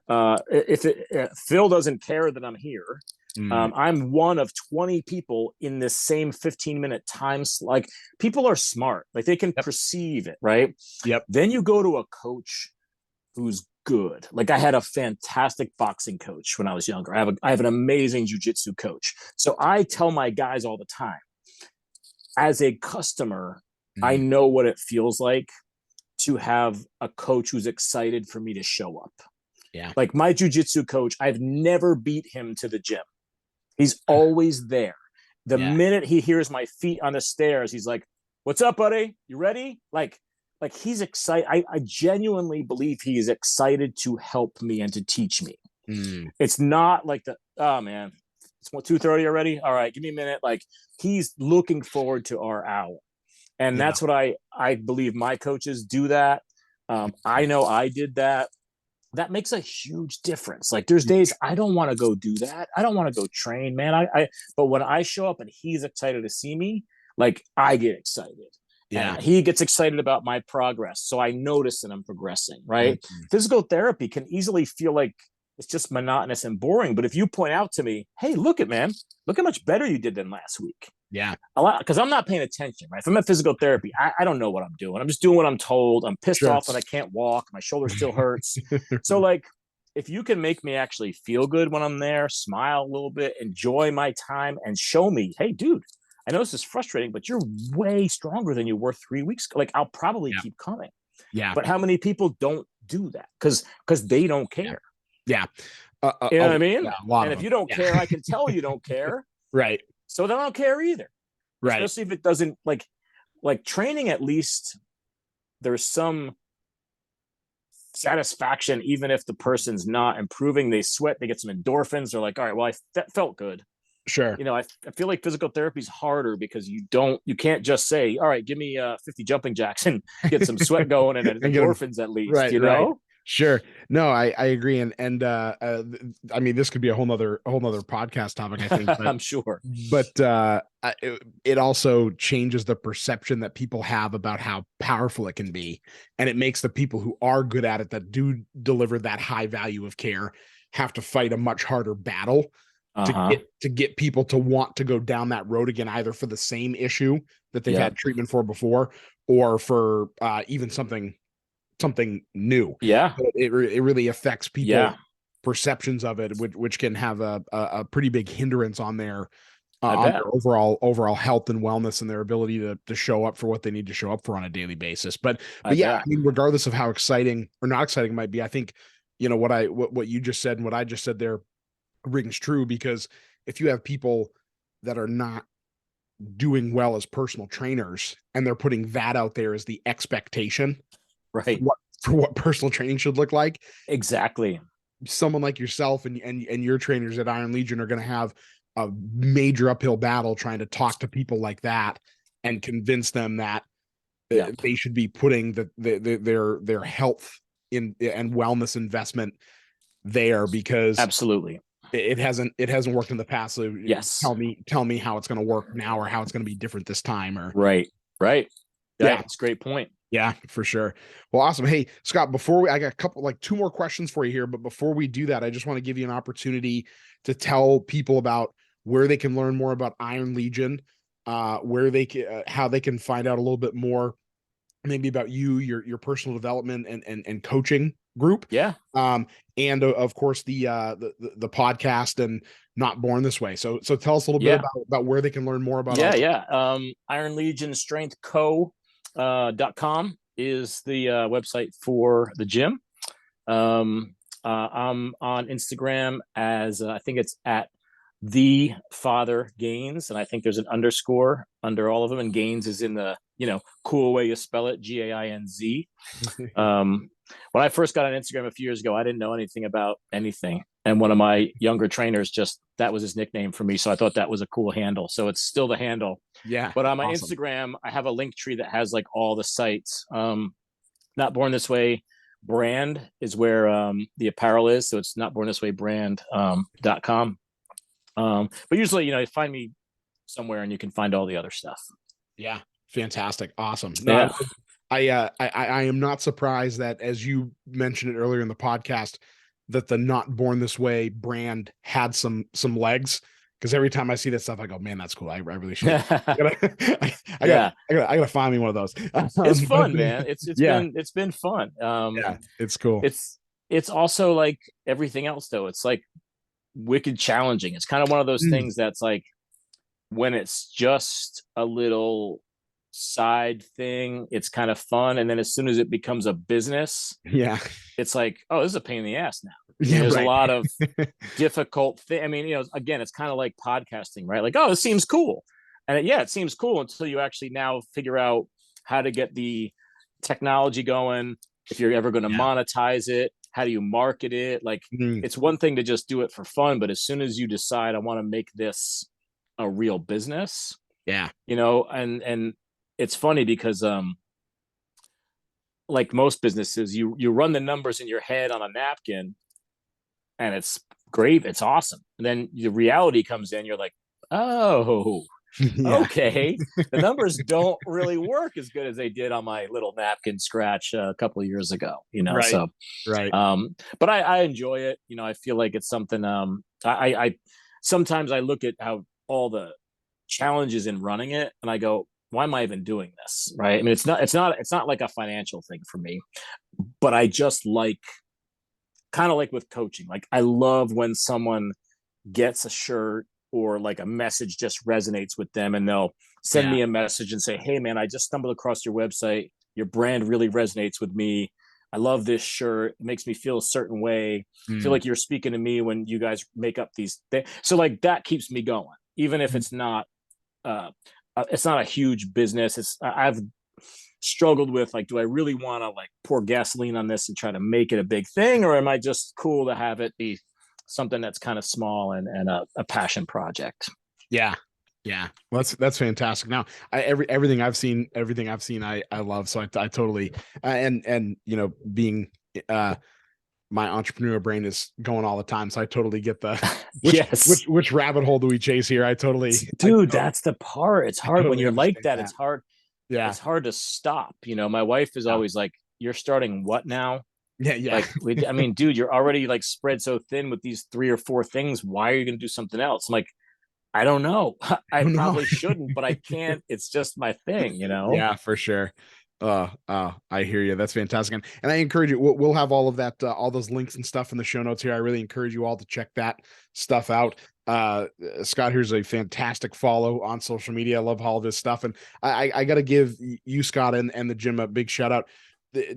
If Phil doesn't care that I'm here, Mm. I'm one of 20 people in this same 15-minute time. Like, people are smart, like they can Yep. perceive it, right? Yep. Then you go to a coach who's good. Like, I had a fantastic boxing coach when I was younger. I have an amazing jiu-jitsu coach. So I tell my guys all the time, as a customer, I Mm. know what it feels like to have a coach who's excited for me to show up. Yeah. Like my jujitsu coach, I've never beat him to the gym. He's always there. The minute he hears my feet on the stairs, he's like, "What's up, buddy? You ready?" Like he's excited. I genuinely believe he is excited to help me and to teach me. It's not like oh man, it's 2:30 already. All right, give me a minute. Like he's looking forward to our hour. And that's what I believe my coaches do that. I know I did that. That makes a huge difference. Like there's days I don't want to go do that. I don't want to go train, man. But when I show up and he's excited to see me, like I get excited. Yeah. And he gets excited about my progress. So I notice that I'm progressing, right? Physical therapy can easily feel like it's just monotonous and boring. But if you point out to me, hey, look how much better you did than last week. Yeah. A lot, because I'm not paying attention, right? If I'm at physical therapy, I don't know what I'm doing. I'm just doing what I'm told. I'm pissed off that I can't walk. My shoulder still hurts. So like, if you can make me actually feel good when I'm there, smile a little bit, enjoy my time, and show me, hey, dude, I know this is frustrating, but you're way stronger than you were 3 weeks ago. Like, I'll probably keep coming. Yeah. But how many people don't do that? Because they don't care. Yeah. You know what I mean? Yeah, and if you don't care, I can tell you don't care. Right. So then I don't care either. Right. Especially if it doesn't like training, at least there's some satisfaction, even if the person's not improving. They sweat, they get some endorphins. They're like, all right, well, that felt good. Sure. You know, I feel like physical therapy is harder because you can't just say, all right, give me 50 jumping jacks and get some sweat going and endorphins at least, right, you know? Right. Sure. No, I agree. And I mean, this could be a whole nother podcast topic, I think. But, I'm sure. But it also changes the perception that people have about how powerful it can be. And it makes the people who are good at it, that do deliver that high value of care, have to fight a much harder battle to get people to want to go down that road again, either for the same issue that they've had treatment for before, or for even something new. Yeah. It really affects people perceptions of it, which can have a pretty big hindrance on their overall health and wellness and their ability to show up for what they need to show up for on a daily basis. But I mean, regardless of how exciting or not exciting it might be, I think, you know, what you just said and what I just said there rings true, because if you have people that are not doing well as personal trainers and they're putting that out there as the expectation, right, for what personal training should look like, exactly, someone like yourself and your trainers at Iron Legion are going to have a major uphill battle trying to talk to people like that and convince them that they should be putting their health in and wellness investment there, because absolutely it hasn't worked in the past. So tell me how it's going to work now, or how it's going to be different this time, or right. Yeah, it's a great point. Yeah, for sure. Well, awesome. Hey, Scott, I got two more questions for you here, but before we do that, I just want to give you an opportunity to tell people about where they can learn more about Iron Legion, where they can, how they can find out a little bit more, maybe about your personal development and coaching group. Yeah. And of course the podcast and Not Born This Way. So tell us a little bit about where they can learn more about. Iron Legion Strength .com is the website for the gym. I'm on Instagram as I think it's at the Father Gains, and I think there's an underscore under all of them, and Gains is in the cool way you spell it, GAINZ. When I first got on Instagram a few years ago, I didn't know anything about anything, and one of my younger trainers that was his nickname for me, so I thought that was a cool handle. So it's still the handle. Yeah. But on my Instagram, I have a link tree that has like all the sites. Not Born This Way brand is where the apparel is, so it's Not Born This Way brand.com. But usually, you find me somewhere and you can find all the other stuff. Yeah. Fantastic. Awesome. No, I am not surprised that, as you mentioned it earlier in the podcast, that the Not Born This Way brand had some legs, because every time I see that stuff, I go, man, that's cool. I really should. I gotta find me one of those. It's fun, man. It's been fun. It's cool. It's also like everything else, though. It's like wicked challenging. It's kind of one of those things that's like, when it's just a little side thing. It's kind of fun. And then as soon as it becomes a business, Yeah. it's like, oh, this is a pain in the ass now. I mean, Yeah. there's a Right. lot of difficult thing. I mean, again, it's kind of like podcasting, right? Like, oh, it seems cool. And it seems cool until you actually now figure out how to get the technology going. If you're ever going to Yeah. monetize it, how do you market it? Like, it's one thing to just do it for fun, but as soon as you decide I want to make this a real business, Yeah. and it's funny because like most businesses, you run the numbers in your head on a napkin, and it's great, it's awesome. And then the reality comes in, you're like, oh, Yeah. okay, the numbers don't really work as good as they did on my little napkin scratch a couple of years ago, Right. so Right. but I enjoy it. I feel like it's something I sometimes I look at how all the challenges in running it, and I go, why am I even doing this? Right. I mean, it's not like a financial thing for me, but I just like, kind of like with coaching, like I love when someone gets a shirt or like a message just resonates with them, and they'll send Yeah. me a message and say, hey man, I just stumbled across your website, your brand really resonates with me, I love this shirt, it makes me feel a certain way, I feel like you're speaking to me when you guys make up these things. So like that keeps me going, even if uh it's not a huge business. I've struggled with, like, do I really want to like pour gasoline on this and try to make it a big thing, or am I just cool to have it be something that's kind of small and a passion project? Yeah. Yeah. Well, that's fantastic. Now, everything I've seen, I love. So I totally, and being, uh, my entrepreneur brain is going all the time. So I totally get the, which, Yes, which rabbit hole do we chase here? dude, that's the part. It's I hard when totally you're like understand that. that. It's hard. Yeah. It's hard to stop. My wife is Yeah. always like, you're starting what now? Yeah. Yeah. Like, I mean, dude, you're already like spread so thin with these 3 or 4 things. Why are you going to do something else? I'm like, I don't know. I Oh no. probably shouldn't, but I can't. It's just my thing. Yeah, for sure. I hear you. That's fantastic. And I encourage you, we'll have all of that, all those links and stuff in the show notes here. I really encourage you all to check that stuff out. Scott, here's a fantastic follow on social media. I love all of this stuff. And I got to give you, Scott, and the gym a big shout out.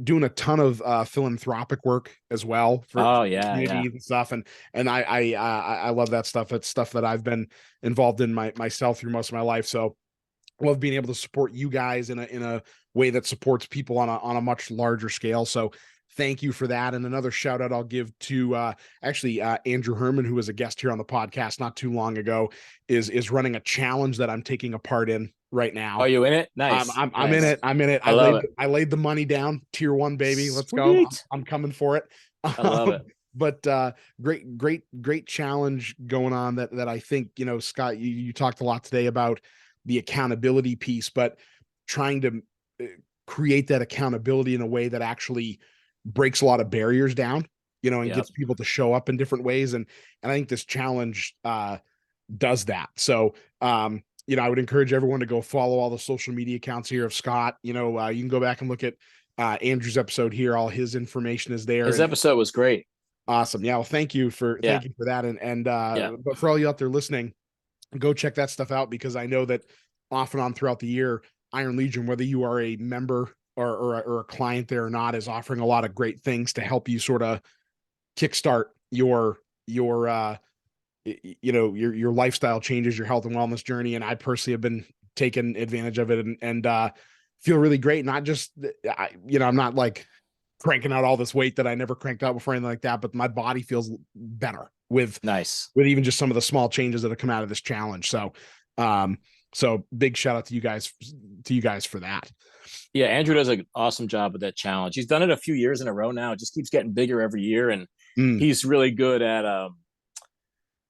Doing a ton of philanthropic work as well Oh for yeah, yeah. communities and stuff, and I love that stuff. It's stuff that I've been involved in myself through most of my life. So love being able to support you guys in a way that supports people on a much larger scale. So thank you for that. And another shout out I'll give to actually Andrew Herman, who was a guest here on the podcast not too long ago, is running a challenge that I'm taking a part in right now. Are you in it? I'm Nice, I'm in nice. it. I'm in it. I love it. I laid the money down. Tier 1, baby. Let's go. Sweet. I'm coming for it. I love it. But great challenge going on that I think, Scott, you talked a lot today about the accountability piece, but trying to create that accountability in a way that actually breaks a lot of barriers down, and Yep. gets people to show up in different ways. And I think this challenge does that. So, I would encourage everyone to go follow all the social media accounts here of Scott. You can go back and look at Andrew's episode here. All his information is there. His And episode was great. awesome. Yeah. Well, thank you for Yeah. that. And Yeah. but for all you out there listening, go check that stuff out, because I know that off and on throughout the year, Iron Legion, whether you are a member or a client there or not, is offering a lot of great things to help you sort of kickstart your lifestyle changes, your health and wellness journey. And I personally have been taking advantage of it, and feel really great. Not just, I'm not like cranking out all this weight that I never cranked out before, anything like that, but my body feels better with Nice. even just some of the small changes that have come out of this challenge. So big shout out to you guys for that. Yeah, Andrew does an awesome job with that challenge. He's done it a few years in a row now. It just keeps getting bigger every year, and he's really good at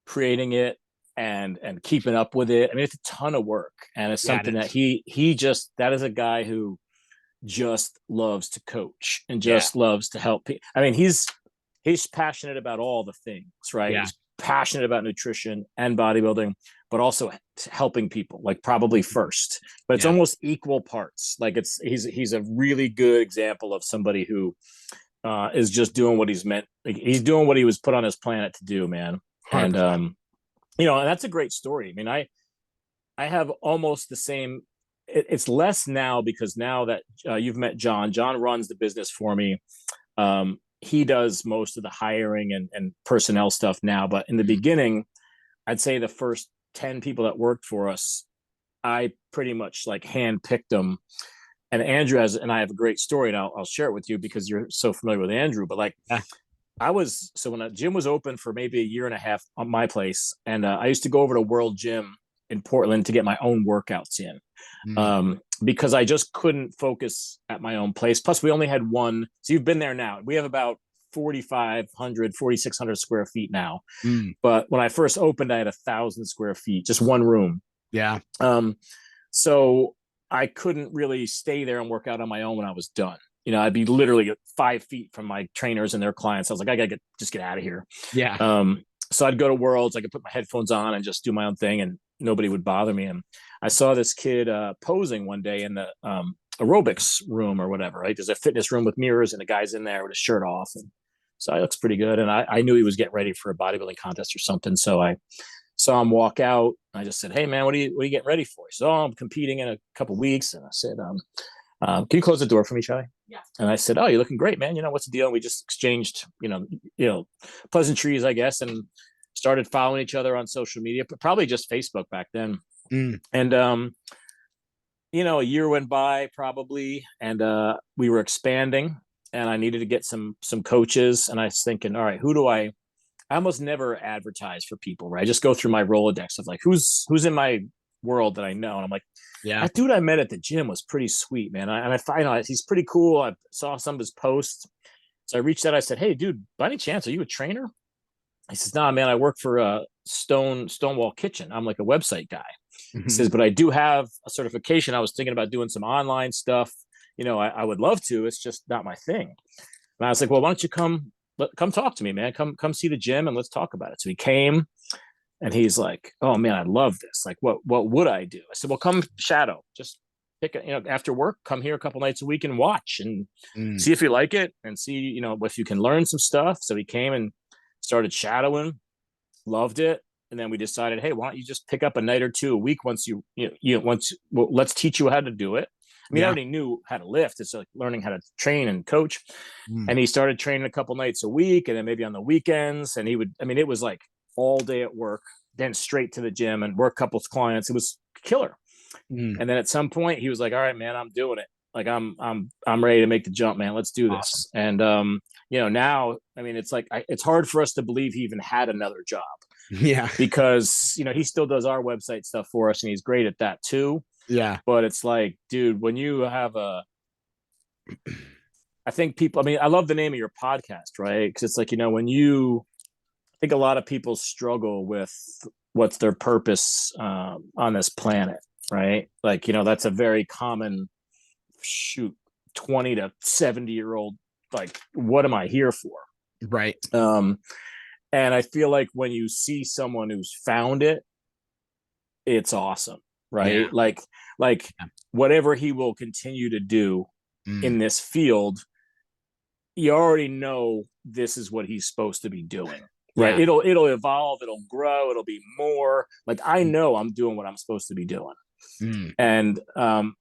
creating it and keeping up with it. I mean, it's a ton of work, and it's something that that is a guy who just loves to coach and just loves to help people. I mean, he's passionate about all the things, right? Yeah. He's passionate about nutrition and bodybuilding, but also helping people, like probably first, but it's almost equal parts. Like he's a really good example of somebody who is just doing what he's meant. Like, he's doing what he was put on this planet to do, man. 100%. And and that's a great story. I mean, I have almost the same it's less now, because now that you've met John runs the business for me. He does most of the hiring and personnel stuff now. But in the beginning, I'd say the first 10 people that worked for us, I pretty much like handpicked them. And Andrew and I have a great story, and I'll share it with you because you're so familiar with Andrew. But like, so when a gym was open for maybe a year and a half on my place, and I used to go over to World Gym in Portland to get my own workouts in, because I just couldn't focus at my own place. Plus, we only had one. So you've been there now. We have about 4,600 square feet now. But when I first opened, I had 1,000 square feet, just one room. Yeah. So I couldn't really stay there and work out on my own when I was done. I'd be literally 5 feet from my trainers and their clients. I was like, I gotta get out of here. Yeah. So I'd go to Worlds. I could put my headphones on and just do my own thing, and nobody would bother me. And I saw this kid posing one day in the aerobics room or whatever, right? There's a fitness room with mirrors, and the guy's in there with his shirt off. And so he looks pretty good. And I knew he was getting ready for a bodybuilding contest or something. So I saw him walk out. I just said, "Hey man, what are you getting ready for?" He said, "Oh, I'm competing in a couple weeks." And I said, "Can you close the door for me, Charlie?" Yeah. And I said, "Oh, you're looking great, man. What's the deal?" And we just exchanged, pleasantries, I guess, and started following each other on social media, but probably just Facebook back then. And a year went by probably, and we were expanding, and I needed to get some coaches. And I was thinking, all right, who do I almost never advertise for people, right? I just go through my Rolodex of like, who's in my world that I know. And I'm like, yeah, that dude I met at the gym was pretty sweet, man. I find he's pretty cool. I saw some of his posts. So I reached out. I said, "Hey dude, by any chance, are you a trainer?" He says, "Nah, man, I work for Stonewall Kitchen. I'm like a website guy." He says, "But I do have a certification. I was thinking about doing some online stuff. I would love to. It's just not my thing." And I was like, "Well, why don't you come talk to me, man? Come see the gym and let's talk about it." So he came, and he's like, "Oh man, I love this. Like, what would I do?" I said, "Well, come shadow. Just pick after work, come here a couple nights a week and watch and see if you like it and see, if you can learn some stuff." So he came and started shadowing, loved it. And then we decided, hey, why don't you just pick up a night or two a week once let's teach you how to do it. I mean, I already knew how to lift. It's like learning how to train and coach. And he started training a couple nights a week, and then maybe on the weekends. And it was like all day at work, then straight to the gym and work a couple of clients. It was killer. And then at some point he was like, "All right, man, I'm doing it. Like I'm ready to make the jump, man. Let's do this." Awesome. And now, it's like it's hard for us to believe he even had another job. Yeah. Because he still does our website stuff for us, and he's great at that too. Yeah. But it's like, dude, when you have I think people, I love the name of your podcast, right? Because it's like, I think a lot of people struggle with what's their purpose on this planet, right? Like, that's a very common 20 to 70-year-old, like, what am I here for? Right. And I feel like when you see someone who's found it, it's awesome, right? Yeah. Like whatever he will continue to do in this field, you already know this is what he's supposed to be doing, right? Yeah. It'll evolve, it'll grow, it'll be more. Like, I know I'm doing what I'm supposed to be doing. And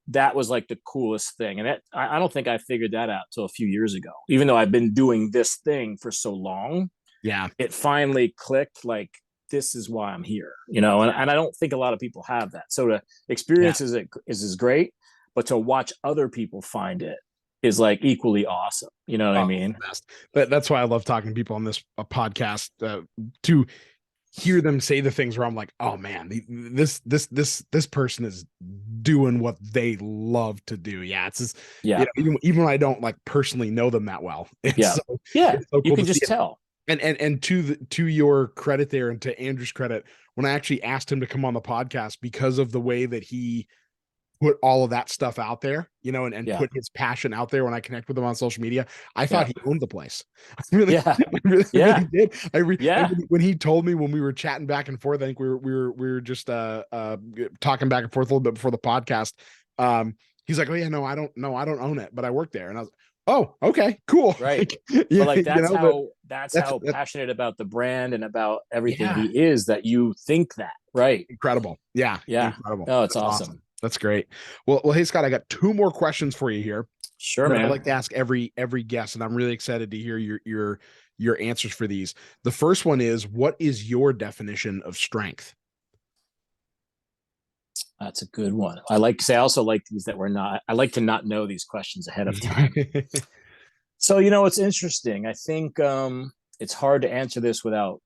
that was like the coolest thing. And I don't think I figured that out till a few years ago, even though I've been doing this thing for so long. Yeah, it finally clicked, like, this is why I'm here, and I don't think a lot of people have that. So to experience is great, but to watch other people find it is like equally awesome. You know what I mean? That's why I love talking to people on this podcast, to hear them say the things where I'm like, oh man, this person is doing what they love to do. Yeah, it's just, even when I don't like personally know them that well. It's so cool, you can just tell. And to your credit there, and to Andrew's credit, when I actually asked him to come on the podcast, because of the way that he put all of that stuff out there, and put his passion out there when I connect with him on social media, I thought he owned the place. I really did. When he told me, when we were chatting back and forth, I think we were just talking back and forth a little bit before the podcast. He's like, "Oh yeah, no, I don't own it, but I work there." And I was, "Oh, okay, cool." Right. But like, that's how passionate about the brand and about everything he is, that you think that, right? Incredible. Yeah. Yeah. Incredible. Oh, it's awesome. That's great. Well, hey Scott, I got two more questions for you here Sure, that I man. like to ask every guest, and I'm really excited to hear your answers for these. The first one is, what is your definition of strength? That's a good one. I also like these that we're not, I like to not know these questions ahead of time. So, it's interesting. I think it's hard to answer this without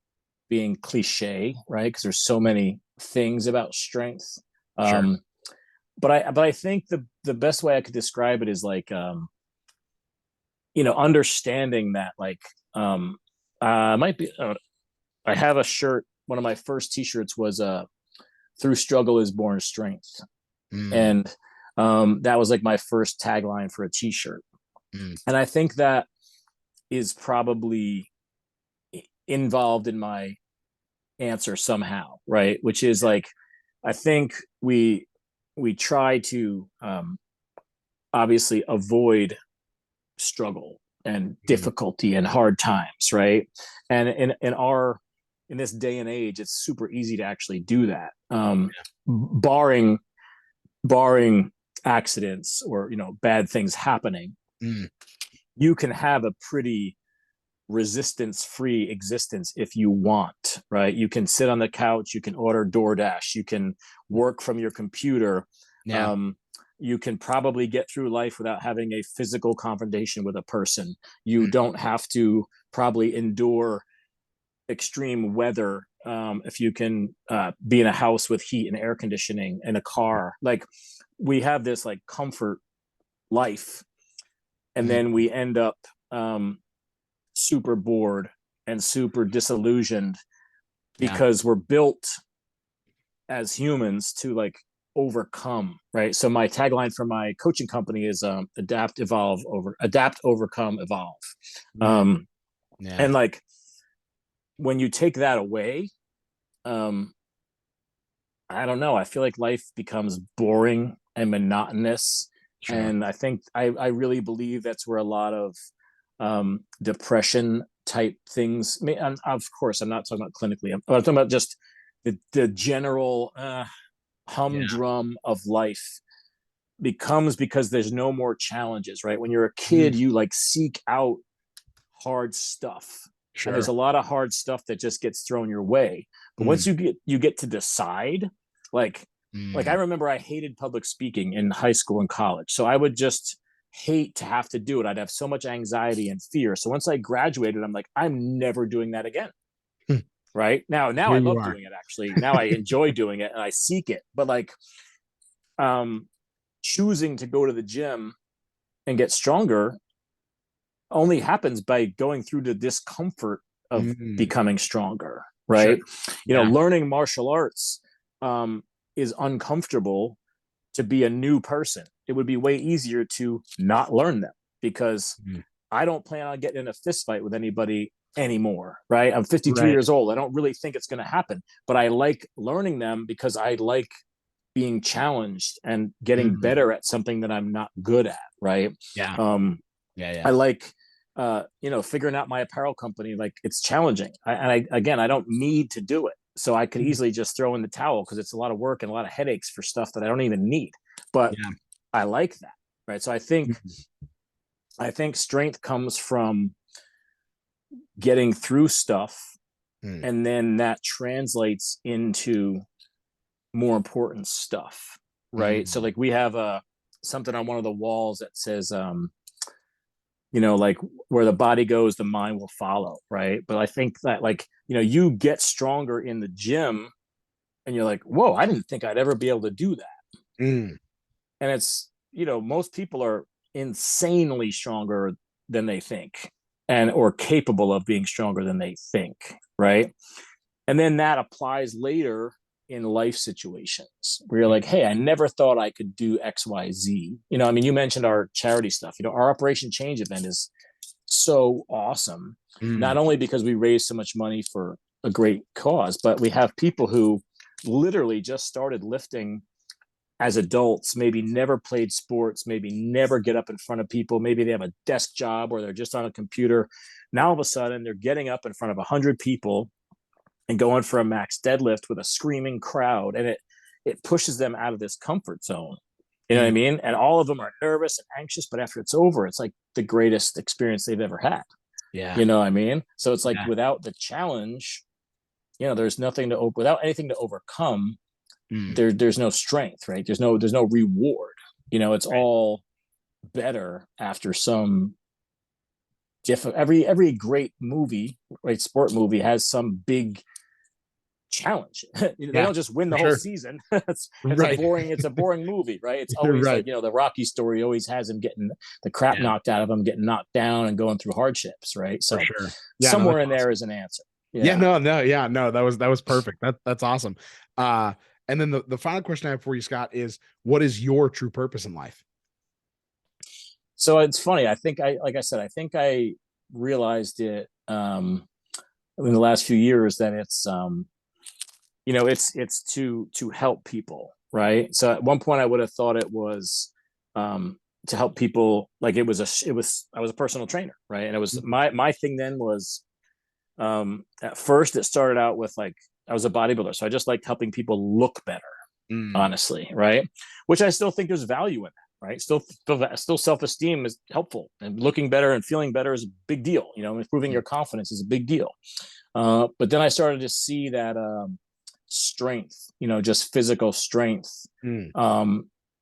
being cliche, right? Because there's so many things about strength. Sure. Um, but I think the best way I could describe it is like understanding that like might be I have a shirt. One of my first T-shirts was "Through struggle is born strength," Mm, and that was like my first tagline for a T-shirt. mm, And I think that is probably involved in my answer somehow, right? Which is like, I think we try to obviously avoid struggle and mm, difficulty and hard times, right? And in this day and age, it's super easy to actually do that, barring accidents or bad things happening. mm, You can have a pretty resistance free existence if you want, right? You can sit on the couch, you can order DoorDash, you can work from your computer. yeah. Um, you can probably get through life without having a physical confrontation with a person. You Mm, don't have to probably endure extreme weather if you can be in a house with heat and air conditioning and a car. Like we have this like comfort life, and mm, then we end up super bored and super disillusioned yeah. because we're built as humans to like overcome, right? So my tagline for my coaching company is adapt, overcome, evolve. Mm, um yeah. and like when you take that away, um I don't know, I feel like life becomes boring and monotonous. Sure. And I think I really believe that's where a lot of depression type things. And of course, I'm not talking about clinically. I'm talking about just the general Yeah. humdrum of life becomes because there's no more challenges, right? When you're a Mm, kid, you like seek out hard stuff, and there's sure. a lot of hard stuff that just gets thrown your way. But once Mm, you get to decide, like I mm, remember I hated public speaking in high school and college, so I would just hate to have to do it. I'd have so much anxiety and fear. So once I graduated, I'm like, I'm never doing that again. hmm, Right now here I you love are. doing it. Actually, now I enjoy doing it and I seek it. But like um choosing to go to the gym and get stronger only happens by going through the discomfort of Mm, becoming stronger, sure. right? Yeah. Learning martial arts is uncomfortable to be a new person. It would be way easier to not learn them because Mm, I don't plan on getting in a fist fight with anybody anymore, right? I'm 53 right. years old. I don't really think it's going to happen, but I like learning them because I like being challenged and getting Mm, better at something that I'm not good at, right? yeah. Um, Yeah. I Yeah. like figuring out my apparel company. Like it's challenging. I don't need to do it. So I could Mm, easily just throw in the towel because it's a lot of work and a lot of headaches for stuff that I don't even need. But yeah. I like that. Right. So Mm, I think strength comes from getting through stuff, mm, and then that translates into more important stuff. Right. So mm, like we have a something on one of the walls that says like where the body goes, the mind will follow, right? But I think that like, you get stronger in the gym and you're like, whoa, I didn't think I'd ever be able to do that. mm, And it's, most people are insanely stronger than they think and or capable of being stronger than they think, right? And then that applies later in life situations where you're mm, like, hey, I never thought I could do XYZ. I mean, you mentioned our charity stuff. Our Operation Change event is so awesome, mm, not only because we raise so much money for a great cause, but we have people who literally just started lifting as adults, maybe never played sports, maybe never get up in front of people, maybe they have a desk job or they're just on a computer. Now all of a sudden they're getting up in front of 100 people and going for a max deadlift with a screaming crowd, and it pushes them out of this comfort zone. You know what I mean? And all of them are nervous and anxious, but after it's over, it's like the greatest experience they've ever had. Yeah. You know what I mean? So it's like without the challenge, there's nothing without anything to overcome. There's no strength, right? There's no reward. It's all better after some every great movie, right? Sport movie has some big challenge. They don't just win the whole season. it's a boring movie, right? It's always like, the Rocky story always has him getting the crap knocked out of him, getting knocked down and going through hardships, right? So somewhere in there is an answer. No, that was perfect. That's awesome. And then the final question I have for you, Scott, is what is your true purpose in life? So it's funny. I think I realized it in the last few years that it's it's to help people, right? So at one point I would have thought it was to help people, like I was a personal trainer, right? And it was my thing then was at first it started out with like I was a bodybuilder, so I just liked helping people look better, honestly, right? Which I still think there's value in that, right? Still self-esteem is helpful, and looking better and feeling better is a big deal. Improving your confidence is a big deal. But then I started to see that strength, just physical strength,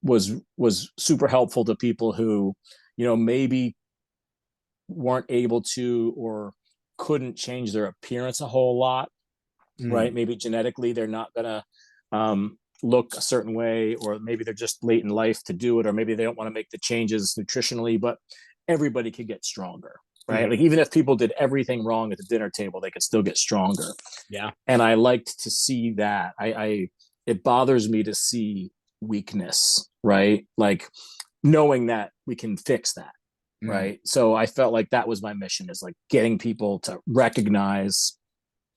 was super helpful to people who, maybe weren't able to or couldn't change their appearance a whole lot, right? Maybe genetically they're not gonna look a certain way, or maybe they're just late in life to do it, or maybe they don't want to make the changes nutritionally, but everybody could get stronger, right? Like even if people did everything wrong at the dinner table, they could still get stronger. Yeah. And I liked to see that. It bothers me to see weakness, right? Like knowing that we can fix that, right? So I felt like that was my mission, is like getting people to recognize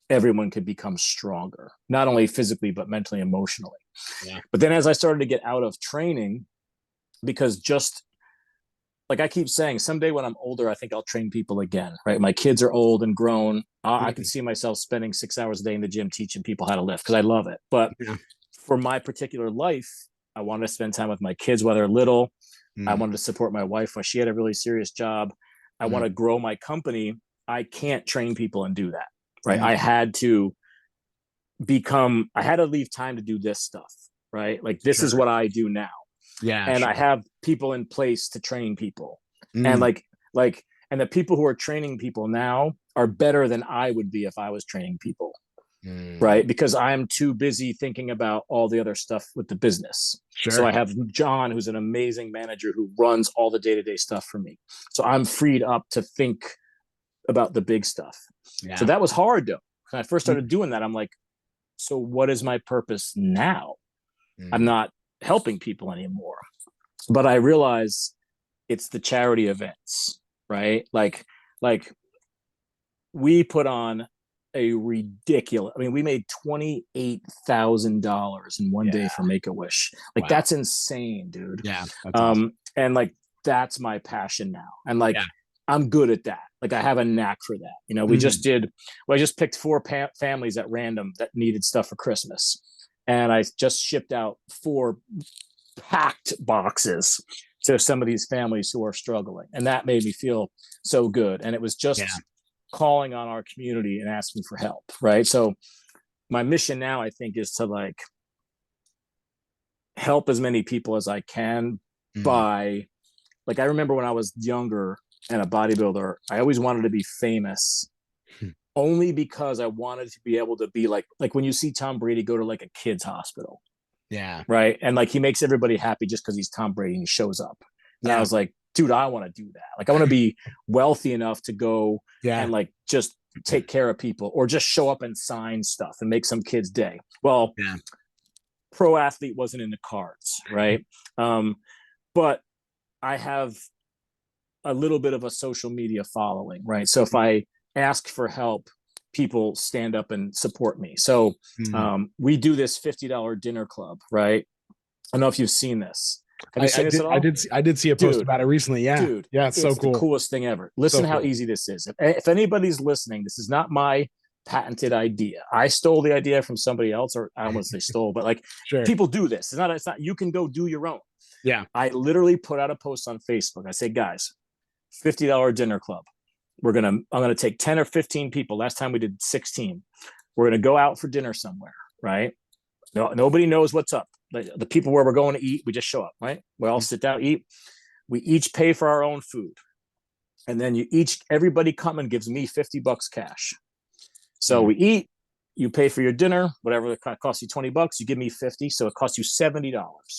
everyone could become stronger, not only physically, but mentally, emotionally. Yeah. But then as I started to get out of training, because just like I keep saying, someday when I'm older, I think I'll train people again, right? My kids are old and grown. I can see myself spending 6 hours a day in the gym teaching people how to lift, because I love it. But for my particular life, I wanted to spend time with my kids while they're little. I wanted to support my wife while she had a really serious job. I want to grow my company. I can't train people and do that, right? I had to leave time to do this stuff, right? Like this is what I do now. Yeah. And I have people in place to train people. And and the people who are training people now are better than I would be if I was training people. Right? Because I'm too busy thinking about all the other stuff with the business. So I have John, who's an amazing manager who runs all the day-to-day stuff for me. So I'm freed up to think about the big stuff. So that was hard though. When I first started doing that, I'm like, so what is my purpose now? I'm not helping people anymore. But I realize it's the charity events, right? Like we put on a ridiculous, we made $28,000 in one day for Make-A-Wish. Like that's insane, dude. Yeah. That's awesome. And like that's my passion now. And like I'm good at that. Like I have a knack for that. I just picked 4 families at random that needed stuff for Christmas. And I just shipped out 4 packed boxes to some of these families who are struggling. And that made me feel so good. And it was just calling on our community and asking for help, right? So my mission now, I think, is to like help as many people as I can by, like, I remember when I was younger and a bodybuilder, I always wanted to be famous only because I wanted to be able to be like when you see Tom Brady go to like a kid's hospital. Yeah. Right. And like he makes everybody happy just because he's Tom Brady and he shows up. And I was like, dude, I want to do that. Like I want to be wealthy enough to go and like just take care of people, or just show up and sign stuff and make some kid's day. Well, pro athlete wasn't in the cards, right? But I have a little bit of a social media following, right? So if I ask for help, people stand up and support me. So we do this $50 dinner club, right? I don't know if you've seen this. Have you seen this at all? I did see a post about it recently. Yeah. Dude, yeah, it's so cool. The coolest thing ever. Listen how easy this is. If anybody's listening, this is not my patented idea. I stole the idea from somebody else, or I almost say stole, but like Sure. people do this. It's not, you can go do your own. Yeah. I literally put out a post on Facebook. I say, guys, $50 dinner club. I'm going to take 10 or 15 people. Last time we did 16. We're going to go out for dinner somewhere, right? No, nobody knows what's up. The people where we're going to eat, we just show up, right? We all sit down, eat. We each pay for our own food. And then everybody come and gives me $50 cash. So we eat, you pay for your dinner, whatever it costs you $20, you give me 50. So it costs you $70,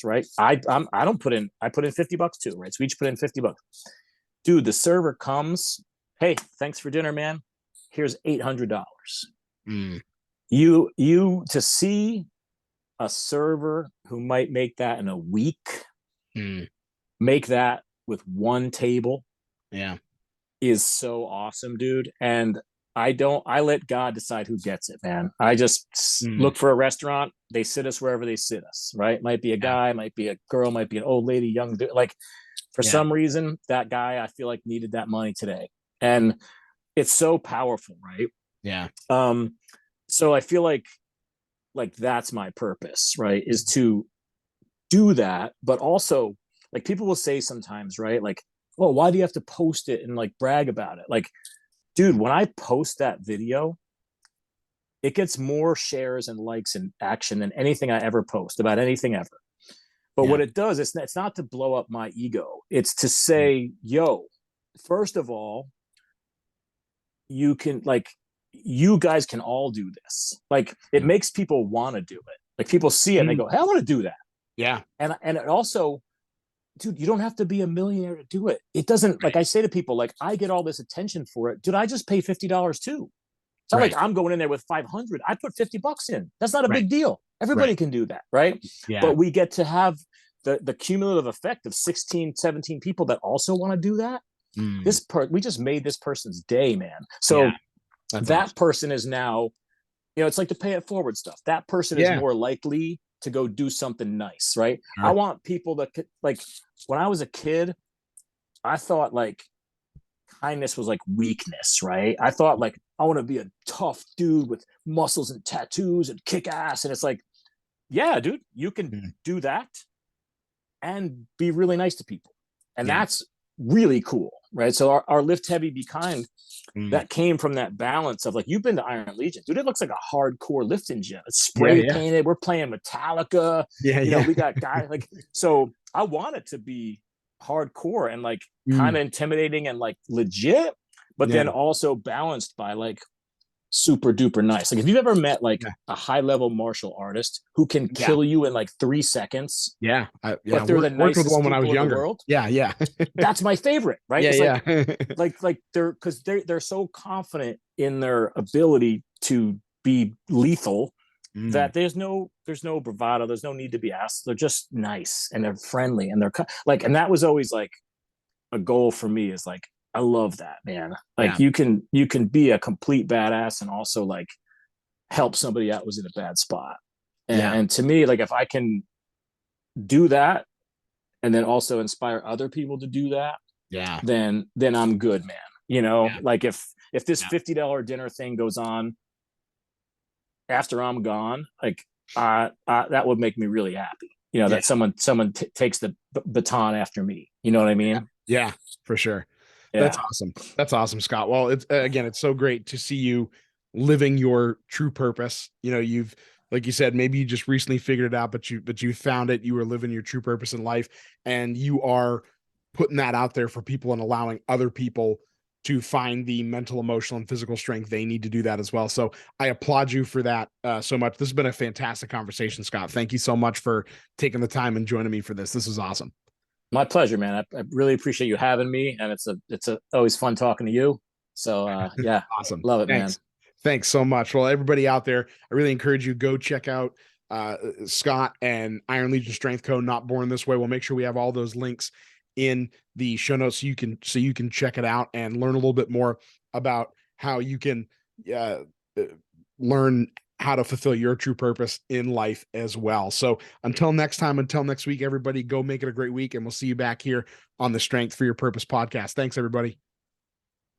right? I put in $50 too, right? So we each put in $50. Dude, the server comes, hey, thanks for dinner, man. Here's $800. You to see a server who might make that in a week, make that with one table. Yeah. Is so awesome, dude. And I let God decide who gets it, man. I just look for a restaurant. They sit us wherever they sit us, right? Might be a guy, might be a girl, might be an old lady, young dude. Like for some reason, that guy, I feel like needed that money today. And it's so powerful, right? Yeah. So I feel like that's my purpose, right? Is to do that. But also like people will say sometimes, right? Like, oh, why do you have to post it and like brag about it? Like, dude, when I post that video, it gets more shares and likes and action than anything I ever post about anything ever. But what it does, it's not to blow up my ego. It's to say, yo, first of all, you guys can all do this. Like it makes people want to do it. Like people see it and they go, hey, I want to do that. Yeah. And it also, dude, you don't have to be a millionaire to do it. It doesn't, like I say to people, like I get all this attention for it. Dude, I just pay $50 too. It's not like I'm going in there with 500. I put $50 in. That's not a big deal. Everybody can do that, right? Yeah. But we get to have the cumulative effect of 16, 17 people that also want to do that. We just made this person's day, man. So that person is now, it's like the pay it forward stuff. That person is more likely to go do something nice, right? I want people that like when I was a kid, I thought like kindness was like weakness, right? I thought like I want to be a tough dude with muscles and tattoos and kick ass. And it's like, yeah, dude, you can do that and be really nice to people. And that's really cool, right? So our Lift Heavy, Be Kind, that came from that balance of like, you've been to Iron Legion, dude. It looks like a hardcore lifting gym. It's spray painted. We're playing Metallica. We got guys like, so I want it to be hardcore and like kind of intimidating and like legit, but then also balanced by like super duper nice. Like if you've ever met like a high level martial artist who can kill you in like 3 seconds. But they're the nicest with one when I was younger. World. Yeah. That's my favorite, right? It's like they're so confident in their ability to be lethal that there's no bravado, there's no need to be asked. They're just nice and they're friendly and they're like, and that was always like a goal for me, is like, I love that, man. Like you can be a complete badass and also like help somebody out who's in a bad spot. And to me, like if I can do that and then also inspire other people to do that, then I'm good, man. Like if this $50 dinner thing goes on after I'm gone, like that would make me really happy. That someone takes the baton after me. You know what I mean? Yeah, for sure. That's awesome. That's awesome, Scott. Well, it's so great to see you living your true purpose. You've, like you said, maybe you just recently figured it out, but you found it. You were living your true purpose in life, and you are putting that out there for people and allowing other people to find the mental, emotional, and physical strength they need to do that as well. So I applaud you for that so much. This has been a fantastic conversation, Scott. Thank you so much for taking the time and joining me for this. This is awesome. My pleasure, man. I really appreciate you having me, and it's always fun talking to you. So awesome. Love it, Thanks. man. Thanks so much. Well, everybody out there, I really encourage you, go check out Scott and Iron Legion Strength Co. Not Born This Way. We'll make sure we have all those links in the show notes so you can check it out and learn a little bit more about how you can learn how to fulfill your true purpose in life as well. So until next week, everybody, go make it a great week, and we'll see you back here on the Strength for Your Purpose podcast. Thanks, everybody.